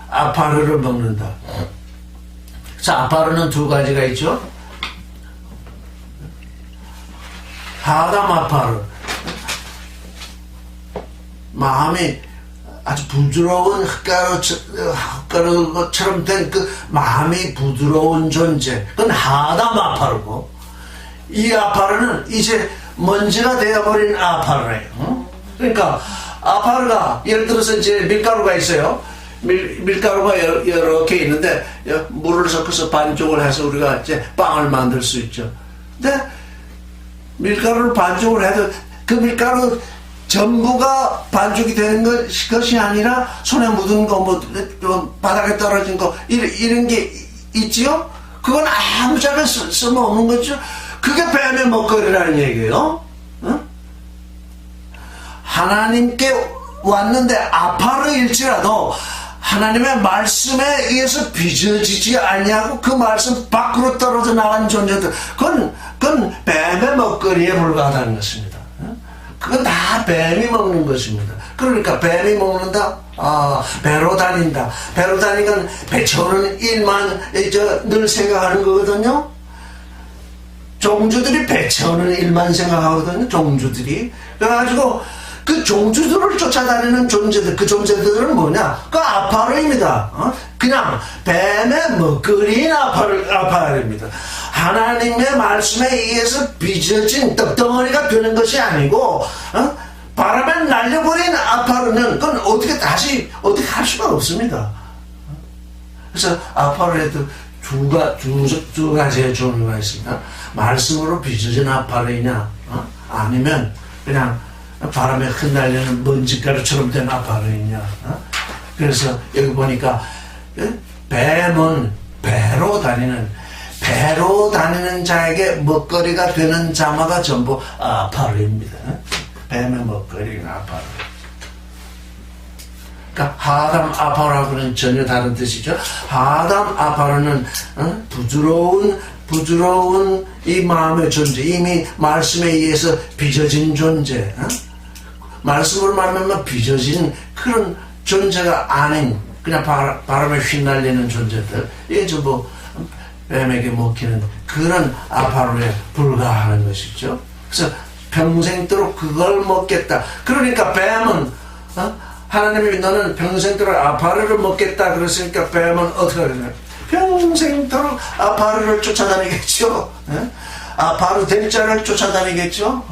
아파르를 먹는다. 자, 아파르는 두 가지가 있죠. 하담 아파르, 마음이 아주 부드러운 흙가루처럼 된 그 마음이 부드러운 존재, 그건 하담 아파르고, 이 아파르는 이제 먼지가 되어버린 아파르예요. 그러니까 아파르가 예를 들어서 이제 밀가루가 있어요. 밀가루가 여러 개 있는데 물을 섞어서 반죽을 해서 우리가 이제 빵을 만들 수 있죠. 근데 밀가루를 반죽을 해도 그 밀가루 전부가 반죽이 되는 것이 아니라 손에 묻은 거, 바닥에 떨어진 거 이런 게 있지요. 그건 아무 작은 쓸모없는 거죠. 그게 뱀의 먹거리라는 얘기예요. 응? 하나님께 왔는데 아파르일지라도 하나님의 말씀에 의해서 빚어지지 아니하고 그 말씀 밖으로 떨어져 나간 존재들, 그건 뱀의 먹거리에 불과하다는 것입니다. 그건 다 뱀이 먹는 것입니다. 그러니까 뱀이 먹는다? 배로 다닌다. 배로 다니건 배 채우는 일만 늘 생각하는 거거든요. 종주들이 배 채우는 일만 생각하거든요. 종주들이. 그래가지고 그 종주들을 쫓아다니는 존재들, 그 존재들은 뭐냐? 그 아파르입니다. 그냥 뱀의 먹거리인 아파르입니다. 하나님의 말씀에 의해서 빚어진 떡덩어리가 되는 것이 아니고, 바람에 날려버린 아파르는 그건 어떻게 할 수가 없습니다. 그래서 아파르에도 두 가지의 종류가 있습니다. 말씀으로 빚어진 아파르이냐, 아니면 그냥 바람에 흩날리는 먼지가루처럼 된 아파르이냐. 그래서 여기 보니까 뱀은 배로 다니는 자에게 먹거리가 되는 자마가 전부 아파르입니다. 뱀의 먹거리는 아파르. 그러니까 하담 아파르하고는 전혀 다른 뜻이죠. 하담 아파르는 부드러운 이 마음의 존재, 이미 말씀에 의해서 빚어진 존재, 말씀으로 말하면 빚어진 그런 존재가 아닌 그냥 바람에 휘날리는 존재들, 이게 전부 뱀에게 먹히는 그런 아파르에 불과하는 것이죠. 그래서 평생도록 그걸 먹겠다. 그러니까 뱀은 하나님이 너는 평생도록 아파르를 먹겠다 그랬으니까 뱀은 어떻게 하겠냐? 평생도록 아파르를 쫓아다니겠죠. 아파르 될 자를 쫓아다니겠죠.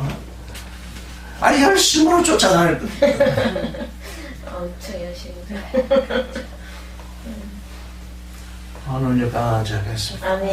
열심으로 쫓아다닐 거예요. 엄청 열심히. 오늘 여기까지 하겠습니다. 아멘.